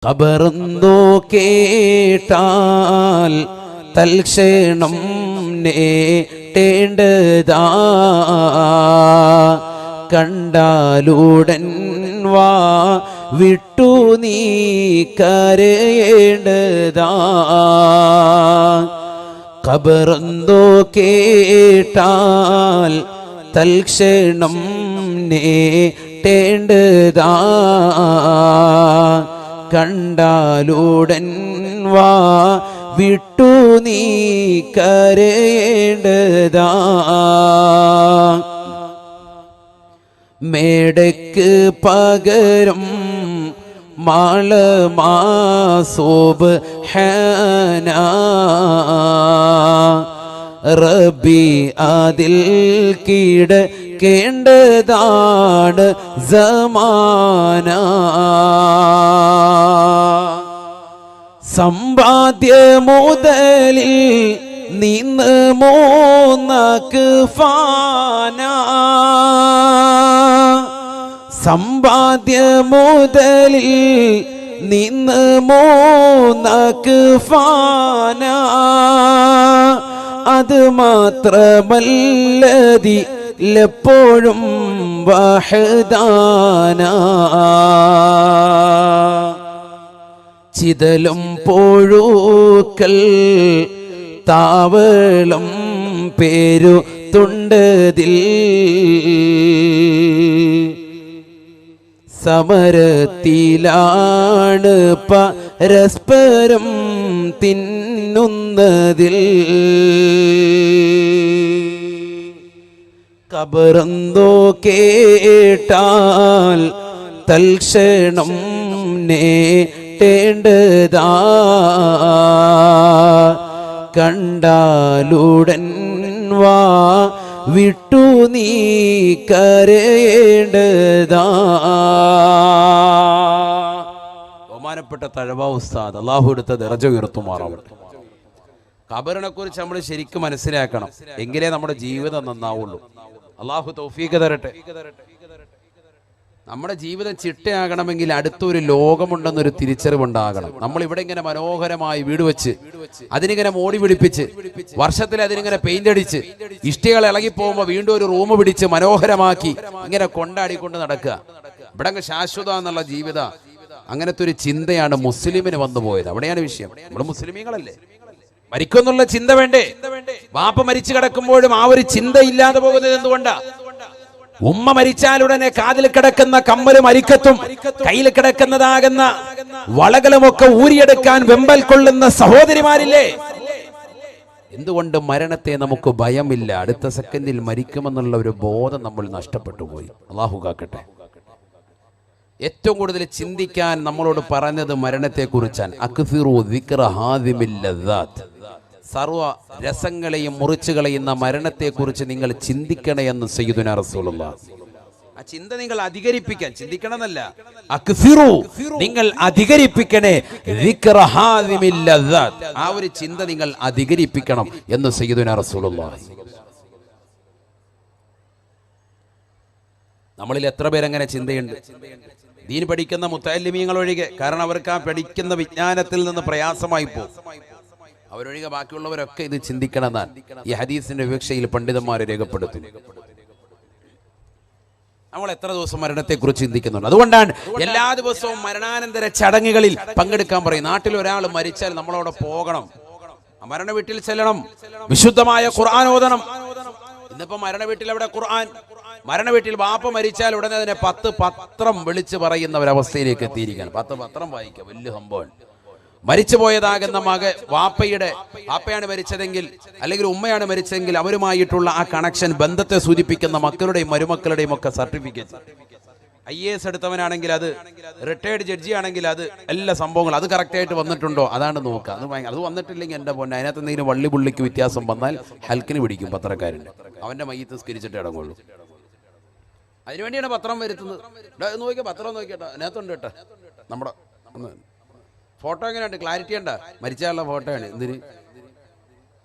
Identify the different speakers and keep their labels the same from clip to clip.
Speaker 1: ഖബറെന്തോ കേട്ടാൽ തൽക്ഷണം നേടേണ്ടതാ, കണ്ടാലുടൻ വാ വിട്ടു നീ കരയേണ്ടതാ. ഖബറെന്തോ കേട്ടാൽ തൽക്ഷണം നേടേണ്ടതാ, കണ്ടാലുടൻ വാ വിട്ടു നീ കരയേണ്ടതാ. മേടയ്ക്ക് പകരം മാളമാസോബ് ഹന റബ്ബി അതിൽ കീഴടക്കേണ്ടതാണ് സമാന. സമ്പാദ്യ മുതലിൽ നിന്ന് മൂന്നാക്ക് ഫാന, സമ്പാദ്യ മുതലിൽ നിന്ന് മൂന്നാക്ക് ഫാന. അത് മാത്രമല്ലതിലെപ്പോഴും വഹദാന. ചിതലും പോഴൂക്കൽ താവളം പേരു തുണ്ടതിൽ, സമരത്തിലാണ് പരസ്പരം തിന്നുന്നതിൽ. ഖബറെന്തോ കേട്ടാൽ തൽക്ഷണം നേടേണ്ടതാ, കണ്ടാലുടൻ വാ വിട്ടു നീ കരയേണ്ടതാ. ബഹുമാനപ്പെട്ട തഴവ ഉസ്താദ്, അള്ളാഹു എടുത്ത ദറജ ഉയർത്തുമാറാവട്ടെ. ഖബറിനെ കുറിച്ച് നമ്മൾ ശരിക്കും മനസ്സിലാക്കണം, എങ്കിലേ നമ്മുടെ ജീവിതം നന്നാവുള്ളൂ. അള്ളാഹു തൗഫീഖ് തരട്ടെ. നമ്മുടെ ജീവിതം ചിട്ടയാകണമെങ്കിൽ അടുത്തൊരു ലോകമുണ്ടെന്നൊരു തിരിച്ചറിവുണ്ടാകണം. നമ്മൾ ഇവിടെ ഇങ്ങനെ മനോഹരമായി വീട് വെച്ച് അതിനിങ്ങനെ മോടി പിടിപ്പിച്ച് വർഷത്തിൽ അതിനിങ്ങനെ പെയിന്റ് അടിച്ച് ഇഷ്ടികൾ ഇളകിപ്പോകുമ്പോൾ വീണ്ടും ഒരു റൂം പിടിച്ച് മനോഹരമാക്കി ഇങ്ങനെ കൊണ്ടാടിക്കൊണ്ട് നടക്കുക. ഇവിടെ ശാശ്വത എന്നുള്ള ജീവിത അങ്ങനത്തെ ഒരു ചിന്തയാണ് മുസ്ലിമിന് വന്നു പോയത്. അവിടെയാണ് വിഷയം. നമ്മൾ മുസ്ലിമീങ്ങളല്ലേ, മരിക്കുന്നുള്ള ചിന്ത വേണ്ടേ? വാപ്പ മരിച്ചു കിടക്കുമ്പോഴും ആ ഒരു ചിന്ത ഇല്ലാതെ പോകുന്നത് എന്തുകൊണ്ടാ? ഉമ്മ മരിച്ചാലുടനെ കാതിൽ കിടക്കുന്ന കമ്മലും അരിക്കത്തും കയ്യിൽ കിടക്കുന്നതാകുന്ന വളകളുമൊക്കെ ഊരിയെടുക്കാൻ വെമ്പൽ കൊള്ളുന്ന സഹോദരിമാരില്ലേ? എന്തുകൊണ്ട് മരണത്തെ നമുക്ക് ഭയമില്ല? അടുത്ത സെക്കൻഡിൽ മരിക്കുമെന്നുള്ള ഒരു ബോധം നമ്മൾ നഷ്ടപ്പെട്ടു പോയി. അല്ലാഹു കാക്കട്ടെ. ഏറ്റവും കൂടുതൽ ചിന്തിക്കാൻ നമ്മളോട് പറഞ്ഞത് മരണത്തെ കുറിച്ചാണ്. അക്സിറു ദിക്റ ഹാദിമിൽ ലദ്ദാത്ത്, സർവ രസങ്ങളെയും മുറിച്ചു കളയുന്ന മരണത്തെക്കുറിച്ച് നിങ്ങൾ ചിന്തിക്കണേ എന്ന് സയ്യിദുനാ റസൂലുള്ളാഹ്. ആ ചിന്ത നിങ്ങൾ അധികരിപ്പിക്കാൻ, ചിന്തിക്കണമെന്നല്ല, അക്സിറു നിങ്ങൾ അധികരിപ്പിക്കണേ ദിക്റ ഹാദിമിൽ ലദ്ദാത്ത്, ആ ഒരു ചിന്ത നിങ്ങൾ അധികരിപ്പിക്കണം എന്ന് സയ്യിദുനാ റസൂലുള്ളാഹ്. നമ്മളിൽ എത്ര പേരങ്ങനെ ചിന്തയുണ്ട്? ദീൻ പഠിക്കുന്ന മുത്തഅല്ലിമീങ്ങൾ ഒഴികെ. കാരണം അവർക്ക് ആ പഠിക്കുന്ന വിജ്ഞാനത്തിൽ നിന്ന് പ്രയാസമായി പോകും. അവരൊഴികെ ബാക്കിയുള്ളവരൊക്കെ ഇത് ചിന്തിക്കണമെന്നാണ് ഈ ഹദീസിന്റെ വിവക്ഷയിൽ പണ്ഡിതന്മാരെ രേഖപ്പെടുത്തുന്നു. നമ്മൾ എത്ര ദിവസം മരണത്തെക്കുറിച്ച് ചിന്തിക്കുന്നുണ്ട്? അതുകൊണ്ടാണ് എല്ലാ ദിവസവും മരണാനന്തര ചടങ്ങുകളിൽ പങ്കെടുക്കാൻ പറയും. നാട്ടിൽ ഒരാൾ മരിച്ചാൽ നമ്മളവിടെ പോകണം, മരണ വീട്ടിൽ ചെല്ലണം, വിശുദ്ധമായ ഖുർആൻ ഓതണം. ഇന്നിപ്പോ മരണ വീട്ടിൽ എവിടെ ഖുർആൻ? മരണ വീട്ടിൽ വാപ്പ മരിച്ചാൽ ഉടനെ അതിനെ 10 പത്രം വിളിച്ചു പറയുന്ന ഒരവസ്ഥയിലേക്ക് എത്തിയിരിക്കുകയാണ്. 10 പത്രം വായിക്കുക, വലിയ സംഭവമാണ്. മരിച്ചുപോയതാകുന്ന വാപ്പയാണ് മരിച്ചതെങ്കിൽ അല്ലെങ്കിൽ ഉമ്മയാണ് മരിച്ചതെങ്കിൽ അവരുമായിട്ടുള്ള ആ കണക്ഷൻ, ബന്ധത്തെ സൂചിപ്പിക്കുന്ന മക്കളുടെയും മരുമക്കളുടെയും ഒക്കെ സർട്ടിഫിക്കറ്റ്. IAS എടുത്തവനാണെങ്കിൽ അത്, റിട്ടയർഡ് ജഡ്ജി ആണെങ്കിൽ അത്, എല്ലാ സംഭവങ്ങളും അത് കറക്റ്റായിട്ട് വന്നിട്ടുണ്ടോ അതാണ് നോക്കുക. അത് വന്നിട്ടില്ലെങ്കിൽ എൻ്റെ പൊന്നെ, അതിനകത്ത് എന്തെങ്കിലും വള്ളി പുള്ളിക്ക് വ്യത്യാസം വന്നാൽ ഹൽക്കിന് പിടിക്കും പത്രക്കാരൻ്റെ. അവൻ്റെ മയ്യത്ത് സ്കരിച്ചിട്ട് ഇടങ്ങുള്ളൂ. അതിനുവേണ്ടിയാണ് പത്രം വരുത്തുന്നത്. നോക്കിയാൽ പത്രം നോക്കിയേട്ടാ, അതിനകത്തുണ്ട് കേട്ടോ നമ്മുടെ ഫോട്ടോ. എങ്ങനെയുണ്ട്? ക്ലാരിറ്റി ഉണ്ടോ? മരിച്ചാലുള്ള ഫോട്ടോ ആണ്. എന്തിന്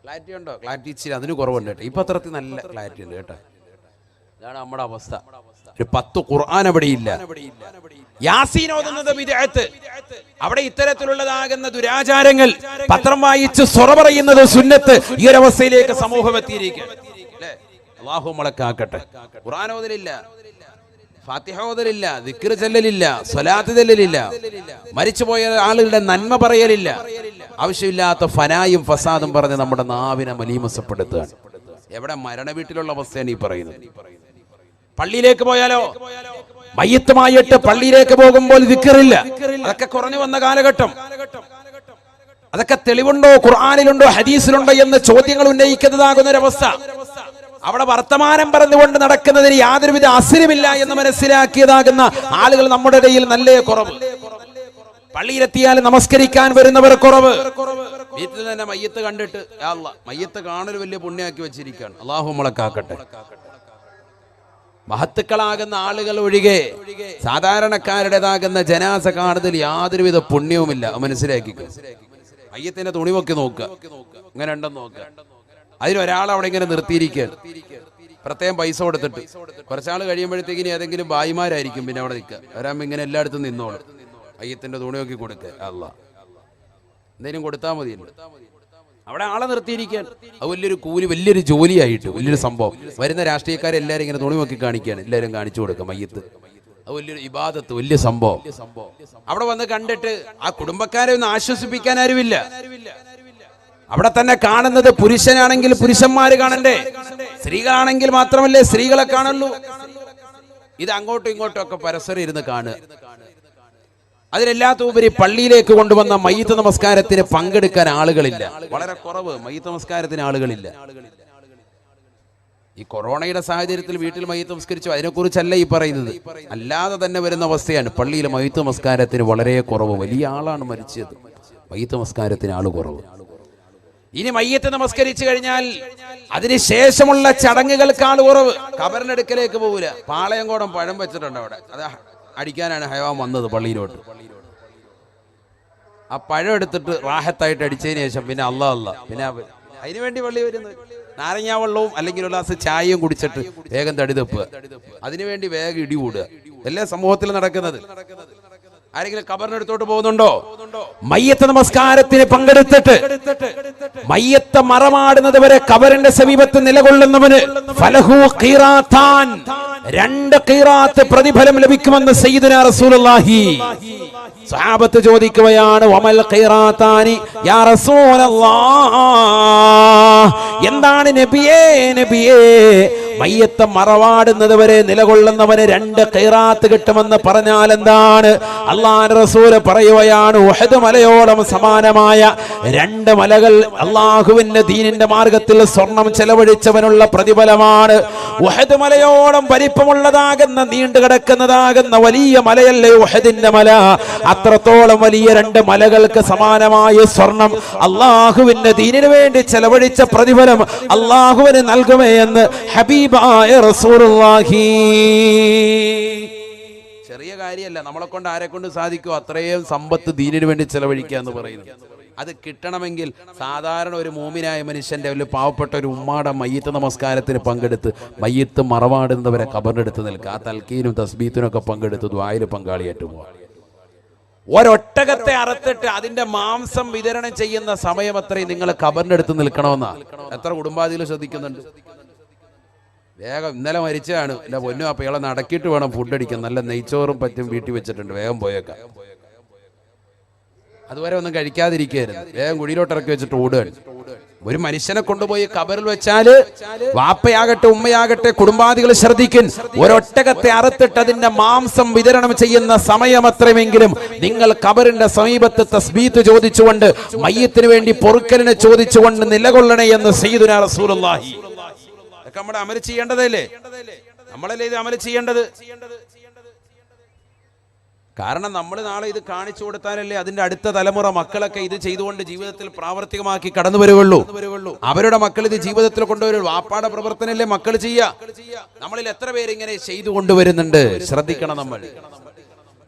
Speaker 1: ക്ലാരിറ്റി ഉണ്ടോ? ക്ലാരിറ്റി ഇച്ചിരി അതിന് കുറവുണ്ട് കേട്ടോ. ഈ പത്രത്തിൽ നല്ല ക്ലാരിറ്റി ഉണ്ട് കേട്ടോ. ഇതാണ് നമ്മുടെ അവസ്ഥ. ഒരു 10 ഖുർആൻ അവിടെയില്ല. യാസീൻ ഓതുന്നത് ബിദ്അത്ത്. അവിടെ ഇത്തരത്തിലുള്ളതാകുന്ന ദുരാചാരങ്ങൾ, പത്രം വായിച്ച് സൊറ പറയുന്നത് സുന്നത്ത്. ഈ ഒരു അവസ്ഥയിലേക്ക് സമൂഹം എത്തിയിരിക്കുകയാണ്. അല്ലാഹു നമ്മളെ കാക്കട്ടെ. ഖുർആൻ ഓതലില്ല, ഫാത്തിഹ ഓതലില്ല, ദിക്ർ ചൊല്ലലില്ല, സ്വലാത്ത് ചൊല്ലലില്ല, മരിച്ചുപോയ ആളുകളുടെ നന്മ പറയലില്ല. ആവശ്യമില്ലാത്ത ഫനായും ഫസാദും പറഞ്ഞ് നമ്മുടെ നാവിനെ മലീമസപ്പെടുത്തുകയാണ്. എവിടെ മരണ വീട്ടിലുള്ള അവസ്ഥയാണ് ഈ പറയുന്നത്. പള്ളിയിലേക്ക് പോയാലോ, മയ്യത്തുമായിട്ട് പള്ളിയിലേക്ക് പോകുമ്പോൾ ദിക്റില്ല. അതൊക്കെ കുറഞ്ഞു വന്ന കാലഘട്ടം. അതൊക്കെ തെളിവുണ്ടോ, ഖുർആനിലുണ്ടോ, ഹദീസിലുണ്ടോ എന്ന് ചോദ്യങ്ങൾ ഉന്നയിക്കുന്നതാകുന്നൊരവസ്ഥ. അവിടെ വർത്തമാനം പറഞ്ഞുകൊണ്ട് നടക്കുന്നതിന് യാതൊരുവിധ അസിലുമില്ല എന്ന് മനസ്സിലാക്കിയതാകുന്ന ആളുകൾ നമ്മുടെ ഇടയിൽ നല്ല കുറവ്. പള്ളിയിലെത്തിയാൽ നമസ്കരിക്കാൻ വരുന്നവർ കുറവ്. വീട്ടിൽ തന്നെ മയ്യത്ത് കണ്ടിട്ട് മയ്യത്ത് കാണൽ വലിയ പുണ്യാക്കി വെച്ചിരിക്കുകയാണ്. അല്ലാഹു നമ്മളെ കാക്കട്ടെ. മഹത്തുക്കളാകുന്ന ആളുകൾ ഒഴികെ സാധാരണക്കാരുടേതാകുന്ന ജനാസ കാണുന്നതിൽ യാതൊരുവിധ പുണ്യവുമില്ല. മനസ്സിലാക്കിക്കോ. മയ്യത്തിന്റെ തുണി പൊക്കി നോക്കുക, ഇങ്ങനെ ഉണ്ടെന്ന് നോക്കുക. അതിലൊരാൾ അവിടെ ഇങ്ങനെ നിർത്തിയിരിക്കുകയാണ്, പ്രത്യേകം പൈസ കൊടുത്തിട്ട്. കുറച്ചാൾ കഴിയുമ്പോഴത്തേക്കിനി ഏതെങ്കിലും ഭായിമാരായിരിക്കും പിന്നെ അവിടെ നിൽക്കുക. വരാകുമ്പോൾ ഇങ്ങനെ എല്ലായിടത്തും നിന്നോളും. മയ്യത്തിന്റെ തുണി നോക്കി കൊടുക്കുക. എന്തെങ്കിലും കൊടുത്താൽ മതിയല്ലോ. അവിടെ ആളെ നിർത്തിയിരിക്കുകയാണ്. അത് വലിയൊരു കൂലി, വലിയൊരു ജോലിയായിട്ട്, വലിയൊരു സംഭവം. വരുന്ന രാഷ്ട്രീയക്കാരെല്ലാരും ഇങ്ങനെ തുണി നോക്കി കാണിക്കുകയാണ്. എല്ലാവരും കാണിച്ചു കൊടുക്കുക മയ്യത്ത്. അത് വലിയൊരു ഇബാദത്ത്, വലിയ സംഭവം. അവിടെ വന്ന് കണ്ടിട്ട് ആ കുടുംബക്കാരെ ഒന്ന് ആശ്വസിപ്പിക്കാൻ ആരുമില്ല. അവിടെ തന്നെ കാണുന്നത് പുരുഷനാണെങ്കിൽ പുരുഷന്മാര് കാണണ്ടേ, സ്ത്രീകളാണെങ്കിൽ മാത്രമല്ലേ സ്ത്രീകളെ കാണുള്ളൂ. ഇത് അങ്ങോട്ടും ഇങ്ങോട്ടും ഒക്കെ പരസ്പരം ഇരുന്ന് കാണുക. അതിലെല്ലാത്തുപരി പള്ളിയിലേക്ക് കൊണ്ടുവന്ന മയ്യിത്ത് നമസ്കാരത്തിന് പങ്കെടുക്കാൻ ആളുകളില്ല. വളരെ കുറവ്. മയ്യിത്ത് നമസ്കാരത്തിന് ആളുകളില്ല. ഈ കൊറോണയുടെ സാഹചര്യത്തിൽ വീട്ടിൽ മയ്യിത്ത് നമസ്കരിച്ചു, അതിനെക്കുറിച്ചല്ല ഈ പറയുന്നത്. അല്ലാതെ തന്നെ വരുന്ന അവസ്ഥയാണ്. പള്ളിയിൽ മയ്യിത്ത് നമസ്കാരത്തിന് വളരെ കുറവ്. വലിയ ആളാണ് മരിച്ചത്, മയ്യിത്ത് നമസ്കാരത്തിന് ആള് കുറവ്. ഇനി മയ്യത്ത് നമസ്കരിച്ചു കഴിഞ്ഞാൽ അതിനുശേഷമുള്ള ചടങ്ങുകൾക്ക് ആള് കുറവ്. കബറിനടുക്കലേക്ക് പോകൂല. പാളയംകോടം പഴം വെച്ചിട്ടുണ്ട് അവിടെ. അത് അടിക്കാനാണ് ഹയവാൻ വന്നത് പള്ളിയിലോട്ട്. ആ പഴം എടുത്തിട്ട് റാഹത്തായിട്ട് അടിച്ചതിന് ശേഷം പിന്നെ പിന്നെ അതിനുവേണ്ടി പള്ളി വരുന്നത്. നാരങ്ങാ വെള്ളവും അല്ലെങ്കിൽ ഒരു ഗ്ലാസ് ചായയും കുടിച്ചിട്ട് വേഗം തടി തപ്പുക. അതിനുവേണ്ടി വേഗം ഇടികൂടുക. എല്ലാ സമൂഹത്തിലും നടക്കുന്നത്. ആരെങ്കിലും കബറിനടുത്തോട്ട് പോകുന്നുണ്ടോ? മയ്യത്ത് നമസ്കാരത്തിന് പങ്കെടുത്തിട്ട് മയ്യത്ത് മറമാടുന്നത് വരെ കബറിന്റെ സമീപത്ത് നിലകൊള്ളുന്നവന് ഫലഹു ഖീറാത്താൻ, 2 ഖീറാത്ത് പ്രതിഫലം ലഭിക്കുമെന്ന് സയ്യിദുനാ റസൂലുള്ളാഹി. സഹാബത്ത് ചോദിക്കുകയാണ്, വമൽ ഖീറാത്താനി യാ റസൂലല്ലാഹ്, എന്താണ് നബിയേ നബിയേ മയ്യത്ത് മറവാടുന്നത് വരെ നിലകൊള്ളുന്നവന് 2 ഖീറാത്ത് കിട്ടുമെന്ന് പറഞ്ഞാൽ എന്താണ്? അല്ലാഹുവിന്റെ റസൂൽ പറയുകയാണ്, ഉഹദ് മലയോളം സമാനമായ 2 മലകൾ അല്ലാഹുവിന്റെ ദീനിന്റെ മാർഗത്തിൽ സ്വർണം ചെലവഴിച്ചവനുള്ള പ്രതിഫലമാണ്. ഉഹദ് മലയോളം വലിപ്പമുള്ളതാകുന്ന, നീണ്ടു കിടക്കുന്നതാകുന്ന വലിയ മലയല്ലേ ഉഹദിന്റെ മല. അത്രത്തോളം വലിയ 2 മലകൾക്ക് സമാനമായ സ്വർണം അല്ലാഹുവിന്റെ ദീനിനു വേണ്ടി ചെലവഴിച്ച പ്രതിഫലം അല്ലാഹുവിന് നൽകുമേ എന്ന് ഹബീബായ റസൂലുള്ളാഹി. ചെറിയ കാര്യമല്ല. നമ്മളെ കൊണ്ട് ആരെ കൊണ്ട് സാധിക്കുമോ അത്രയും സമ്പത്ത് ദീനിനു വേണ്ടി ചെലവഴിക്കുക എന്ന് പറയുന്നത്. അത് കിട്ടണമെങ്കിൽ സാധാരണ ഒരു മൂമിനായ മനുഷ്യന്റെ ഒരു പാവപ്പെട്ട ഒരു ഉമ്മാടെ മയ്യത്ത് നമസ്കാരത്തിന് പങ്കെടുത്ത് മയ്യത്ത് മറവാടുന്നവരെ കബറിനെടുത്ത് നിൽക്കുക. ആ തൽക്കീനും തസ്ബീത്തിനും ഒക്കെ പങ്കെടുത്ത് ദുആയിൽ പങ്കാളിയായിട്ട് പോവുക. ഒരൊട്ടകത്തെ അറുത്തിട്ട് അതിന്റെ മാംസം വിതരണം ചെയ്യുന്ന സമയം അത്രയും നിങ്ങൾ കബറിന്റെ അടുത്ത് നിൽക്കണമെന്നാ. എത്ര കുടുംബാദികൾ ശ്രദ്ധിക്കുന്നുണ്ട്? വേഗം ഇന്നലെ മരിച്ചതാണ്, എന്റെ പൊന്നു അപ്പൊ ഇയാളെ നടക്കിയിട്ട് വേണം ഫുഡ് അടിക്കാൻ. നല്ല നെയ്ച്ചോറും പറ്റും വീട്ടിൽ വെച്ചിട്ടുണ്ട്, വേഗം പോയേക്കാം. അതുവരെ ഒന്നും കഴിക്കാതിരിക്കരുത്. വേഗം കുഴിയിലോട്ട് ഇറക്കി വെച്ചിട്ട് ഓടുകയാണ്. ഒരു മനുഷ്യനെ കൊണ്ടുപോയി കബറിൽ വെച്ചാല് വാപ്പയാകട്ടെ ഉമ്മയാകട്ടെ കുടുംബാദികൾ ശ്രദ്ധിക്കും. ഒരൊട്ടകത്തെ അറുത്തിട്ട് അതിന്റെ മാംസം വിതരണം ചെയ്യുന്ന സമയം അത്രയുമെങ്കിലും നിങ്ങൾ കബറിന്റെ സമീപത്ത് തസ്ബീത്ത് ചോദിച്ചുകൊണ്ട് മയ്യത്തിന് വേണ്ടി പൊറുക്കലിനെ ചോദിച്ചുകൊണ്ട് നിലകൊള്ളണേ എന്ന് സയ്യിദുനാ റസൂലുള്ളാഹി. അതൊക്കെ നമ്മുടെ അമൽ ചെയ്യേണ്ടതല്ലേ? നമ്മളല്ലേ ഇത് അമൽ ചെയ്യേണ്ടത്? കാരണം നമ്മൾ നാളെ ഇത് കാണിച്ചു കൊടുത്താലല്ലേ അതിന്റെ അടുത്ത തലമുറ മക്കളൊക്കെ ഇത് ചെയ്തുകൊണ്ട് ജീവിതത്തിൽ പ്രാവർത്തികമാക്കി കടന്നു വരുവുള്ളൂ. അവരുടെ മക്കൾ ഇത് ജീവിതത്തിൽ കൊണ്ടുവരുള്ളൂ. വാപ്പാടെ പ്രവർത്തനല്ലേ മക്കൾ ചെയ്യുക. നമ്മളിൽ എത്ര പേര് ഇങ്ങനെ ചെയ്തു കൊണ്ടുവരുന്നുണ്ട്? ശ്രദ്ധിക്കണം നമ്മൾ.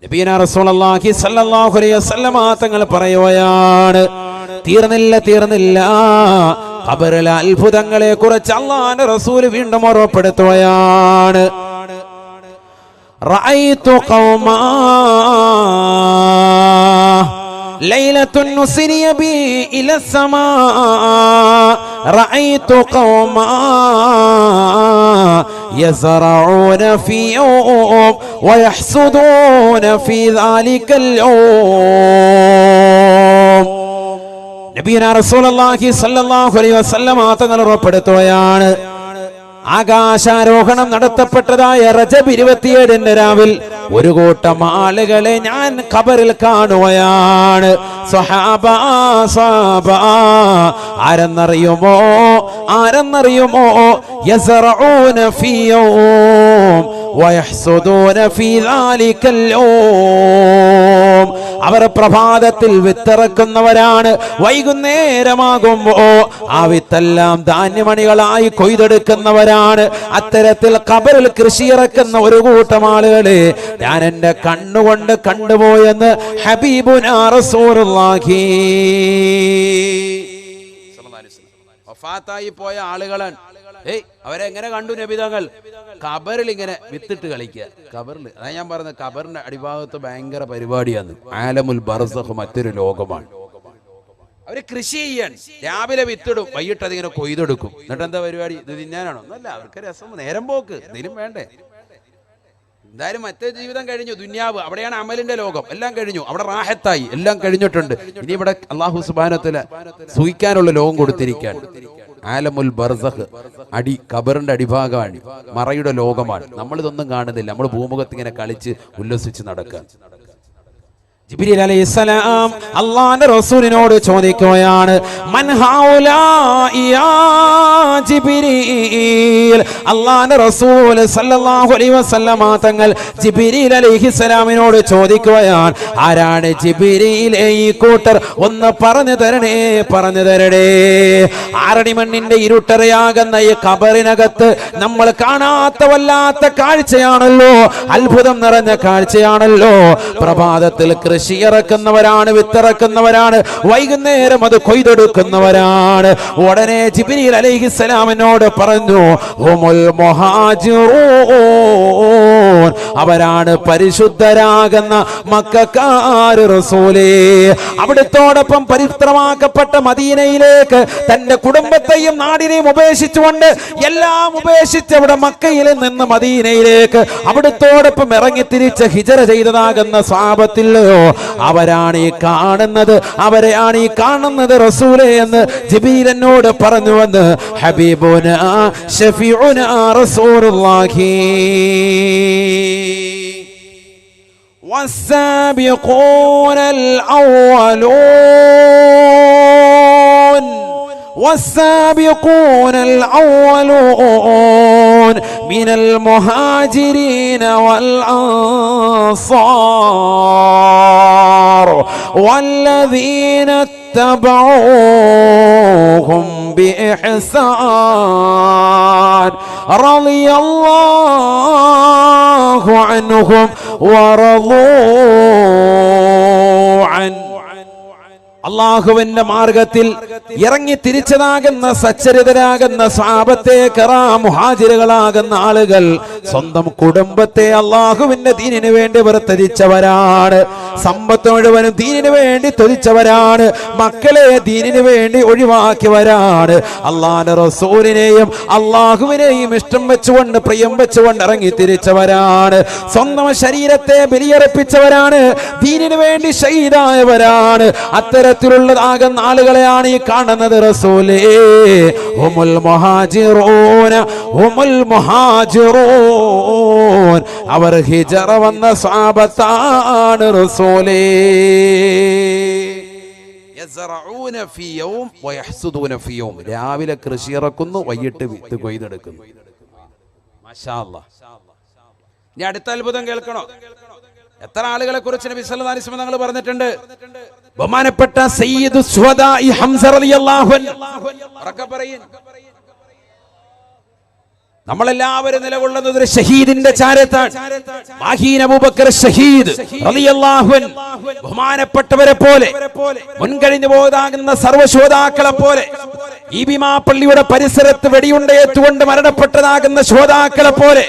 Speaker 1: നബിയനാ റസൂലുള്ളാഹി സ്വല്ലല്ലാഹു അലൈഹി വസല്ലം തങ്ങൾ പറയുകയാണ്, തീർന്നില്ല ഖബറിലെ അത്ഭുതങ്ങളെ കുറിച്ച് അല്ലാഹുവിന്റെ റസൂൽ വീണ്ടും ഓർമ്മപ്പെടുത്തുകയാണ്.
Speaker 2: റഅയ്തു ഖൗമാ ലൈലത്തുൻ നുസ്രിയ ബി ഇലാ സമാ റഅയ്തു ഖൗമാ യസ്റഊന ഫീ യൗം വയഹ്സുദൂന ഫീ ദാലികൽ യൗം. നബിയുനാ റസൂലുള്ളാഹി സ്വല്ലല്ലാഹു അലൈഹി വസല്ലം തങ്ങൾ ഉറപ്പെടുത്തുകയാണ്, ആകാശാരോഹണം നടത്തപ്പെട്ടതായ റജബ് 27 രാവിൽ ഒരു കൂട്ടം ആളുകളെ ഞാൻ ഖബറിൽ കാണുകയാണ്. സ്വഹാബ ആരെന്നറിയുമോ യസ്റഊന ഫീ യൗം വയഹ്സുദൂന ഫീ ദാലികൽ യൗം. അവർ പ്രഭാതത്തിൽ വിത്തിറക്കുന്നവരാണ്, വൈകുന്നേരമാകുമ്പോ ആ വിത്തെല്ലാം ധാന്യമണികളായി കൊയ്തെടുക്കുന്നവരാണ്. അത്തരത്തിൽ ഖബറിൽ കൃഷി ഇറക്കുന്ന ഒരു കൂട്ടം ആളുകളെ ഞാൻ എന്റെ കണ്ണുകൊണ്ട് കണ്ടുപോയെന്ന് ഹബീബുനാ റസൂലുള്ളാഹി.
Speaker 1: വഫാത്തായി പോയ ആളുകളാണ്. അവരെങ്ങനെ കണ്ടു നബി തങ്ങൾ? ഖബറിൽ ഇങ്ങനെ വിത്തിട്ട് കളിക്കുക. ഖബറിൽ, അതാ ഞാൻ പറഞ്ഞത്, ഖബറിന്റെ അടിഭാഗത്ത് ഭയങ്കര പരിപാടിയാണ്. ആലമുൽ ബർസഖ് മറ്റൊരു ലോകമാണ്. അവര് കൃഷി ചെയ്യാൻ രാവിലെ വിത്തിടും, വൈകിട്ട് അതിങ്ങനെ കൊയ്തെടുക്കും. എന്നിട്ട് എന്താ പരിപാടി? ഇത് തിന്നാനാണോ? ഒന്നല്ല, അവർക്ക് രസം, നേരം പോക്ക്, എന്തെങ്കിലും വേണ്ടേ? എന്തായാലും മറ്റേ ജീവിതം കഴിഞ്ഞു, ദുന്യാവ്, അവിടെയാണ് അമലിന്റെ ലോകം. എല്ലാം കഴിഞ്ഞു, അവിടെ റാഹത്തായി, എല്ലാം കഴിഞ്ഞിട്ടുണ്ട്. ഇനി ഇവിടെ അല്ലാഹു സുബ്ഹാനഹു വ തആല സുഖിക്കാനുള്ള ലോകം കൊടുത്തിരിക്കുകയാണ്. ആലമുൽ ബർസഖ്, ഖബറിന്റെ അടിഭാഗമാണ്, മറയുടെ ലോകമാണ്. നമ്മളിതൊന്നും കാണുന്നില്ല. നമ്മൾ ഭൂമുഖത്ത് ഇങ്ങനെ കളിച്ച് ഉല്ലസിച്ച് നടക്കുക.
Speaker 2: ജിബ്രീൽ അലൈഹിസ്സലാം അല്ലാഹുവിന്റെ റസൂലിനോട് ചോദിക്കുകയാണ്, മൻ ഹൗലാഇ യാ ജിബ്രീൽ. അല്ലാഹുവിന്റെ റസൂൽ സല്ലല്ലാഹു അലൈഹി വസല്ലമ തങ്ങൾ ജിബ്രീൽ അലൈഹിസ്സലാമിനോട് ചോദിക്കുകയാണ്, ആരാണ് ജിബ്രീലേ ഈ കൂട്ടർ? ഒന്ന് പറഞ്ഞു തരണേ. ആറടി മണ്ണിന്റെ ഇരുട്ടറയാകുന്ന ഈ ഖബറിനകത്ത് നമ്മൾ കാണാത്ത വല്ലാത്ത കാഴ്ചയാണല്ലോ, അത്ഭുതം നിറഞ്ഞ കാഴ്ചയാണല്ലോ. പ്രഭാതത്തിൽ കൃഷി ഇറക്കുന്നവരാണ്, വിത്തിറക്കുന്നവരാണ്, വൈകുന്നേരം അത് കൊയ്തെടുക്കുന്നവരാണ്. ഉടനെ ജിബ്രീൽ അലൈഹിസ്സലാമിനോട് പറഞ്ഞു, ഹുമുൽ മുഹാജിറൂൻ, അവരാണ് പരിശുദ്ധരാകുന്ന മക്കക്കാർ റസൂലേ. അവിടുത്തോടൊപ്പം പവിത്രമാക്കപ്പെട്ട മദീനയിലേക്ക് തന്റെ കുടുംബത്തെയും നാടിനെയും ഉപേക്ഷിച്ചുകൊണ്ട്, എല്ലാം ഉപേക്ഷിച്ച് അവിടെ മക്കയിൽ നിന്ന് മദീനയിലേക്ക് അവിടുത്തോടൊപ്പം ഇറങ്ങി തിരിച്ച് ഹിജറ ചെയ്തതാകുന്ന സ്വഹാബത്തിലോ അവരെയാണ് ഈ കാണുന്നത് റസൂലേ എന്ന് ജിബ്രീൽ എന്നോട് പറഞ്ഞുവെന്ന് ഹബീബുനാ ശഫീഉനാ റസൂലുള്ളാഹി. والسابقون الأولون من المهاجرين والأنصار والذين اتبعوهم بإحسان رضي الله عنهم ورضوا عنه. അള്ളാഹുവിന്റെ മാർഗത്തിൽ ഇറങ്ങി തിരിച്ചതാകുന്ന സച്ചരിതരാകുന്ന സ്വഹാബത്തെ കിറാം മുഹാജിറുകളാകുന്ന ആളുകൾ സ്വന്തം കുടുംബത്തെ അള്ളാഹുവിന്റെ ദീനിനു വേണ്ടി വേർതിരിച്ചവരാണ്. സമ്പത്ത് മുഴുവനും ദീനിനു വേണ്ടി തൊലിച്ചവരാണ്. മക്കളെ ദീനിനു വേണ്ടി ഒഴിവാക്കിയവരാണ്. അള്ളാഹുവിന്റെ റസൂലിനെയും അള്ളാഹുവിനെയും ഇഷ്ടം വെച്ചുകൊണ്ട്, പ്രിയം വെച്ചുകൊണ്ട് ഇറങ്ങി തിരിച്ചവരാണ്. സ്വന്തം ശരീരത്തെ ബലിയർപ്പിച്ചവരാണ്. ദീനിനു വേണ്ടി ഷഹീദായവരാണ്. അത്തരത്തിലുള്ളതാകുന്ന ആളുകളെയാണ് ഈ കാണുന്നത് റസൂലേ. ഹുമുൽ മുഹാജിറൂൻ, അവർ ഹിജറ വന്ന സ്വഹാബത്താണ് റസൂലേ.
Speaker 1: യസ്റഊന ഫീ യൗം വയഹ്സുദൂന ഫീ യൗം, രാവിലെ കൃഷി ഇറക്കുന്നു, വൈകിട്ട് വിത്ത് കൊയ്തെടുക്കുന്നു. മാഷാ അല്ലാഹ്. ഇനി അടുത്ത അത്ഭുതം കേൾക്കണോ? എത്ര ആളുകളെ കുറിച്ച് നബി സല്ലല്ലാഹു അലൈഹി വസല്ലം തങ്ങൾ പറഞ്ഞിട്ടുണ്ട്.
Speaker 2: ബഹുമാനപ്പെട്ട സയ്യിദു ശുഹദാഇ ഹംസ റളിയല്ലാഹു അൻഹു നമ്മളെല്ലാവരും നിലകൊള്ളുന്നത് ഒരു ഷഹീദിന്റെ ചാരത്താണ്. മാഹീൻ അബൂബക്കർ ഷഹീദ് റളിയല്ലാഹു അൻഹു ബഹുമാനപ്പെട്ടവരെ പോലെ, മുൻകഴിഞ്ഞു പോയതാകുന്ന സർവ്വശോതാക്കളെ പോലെ ഈ ഭീമാപ്പള്ളിയുടെ പരിസരത്ത് വെടിയുണ്ടയേറ്റുകൊണ്ട് മരണപ്പെട്ടതാകുന്ന ശ്രോതാക്കളെ പോലെ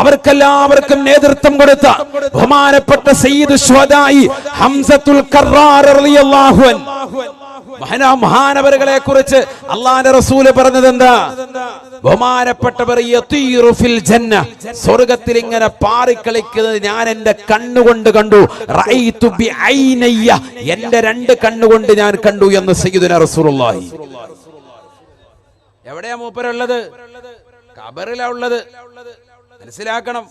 Speaker 2: അവർക്കെല്ലാവർക്കും നേതൃത്വം കൊടുത്ത ബഹുമാനപ്പെട്ട സയ്യിദ് ശുഹദായി ഹംസത്തുൽ കറാർ റളിയല്ലാഹു അൻഹു മഹാനവറുകളെ കുറിച്ച് അള്ളാന്റെ റസൂല് പറഞ്ഞത് എന്താ? ബഹുമാനപ്പെട്ടവർ യതീറു ഫിൽ ജന്ന, സ്വർഗ്ഗത്തിൽ ഇങ്ങനെ പാറിക്കളിക്കുന്നത് ഞാൻ എന്റെ കണ്ണുകൊണ്ട് കണ്ടു. റഅയ്തു ബിഐനയ്യ, എന്റെ രണ്ട് കണ്ണുകൊണ്ട് ഞാൻ കണ്ടു എന്ന് സയ്യിദുനാ റസൂലുള്ളാഹി. എവിടെയാ മൂപ്പരുള്ളത്? ഖബറിലാ ഉള്ളത്. മനസ്സിലാക്കണം.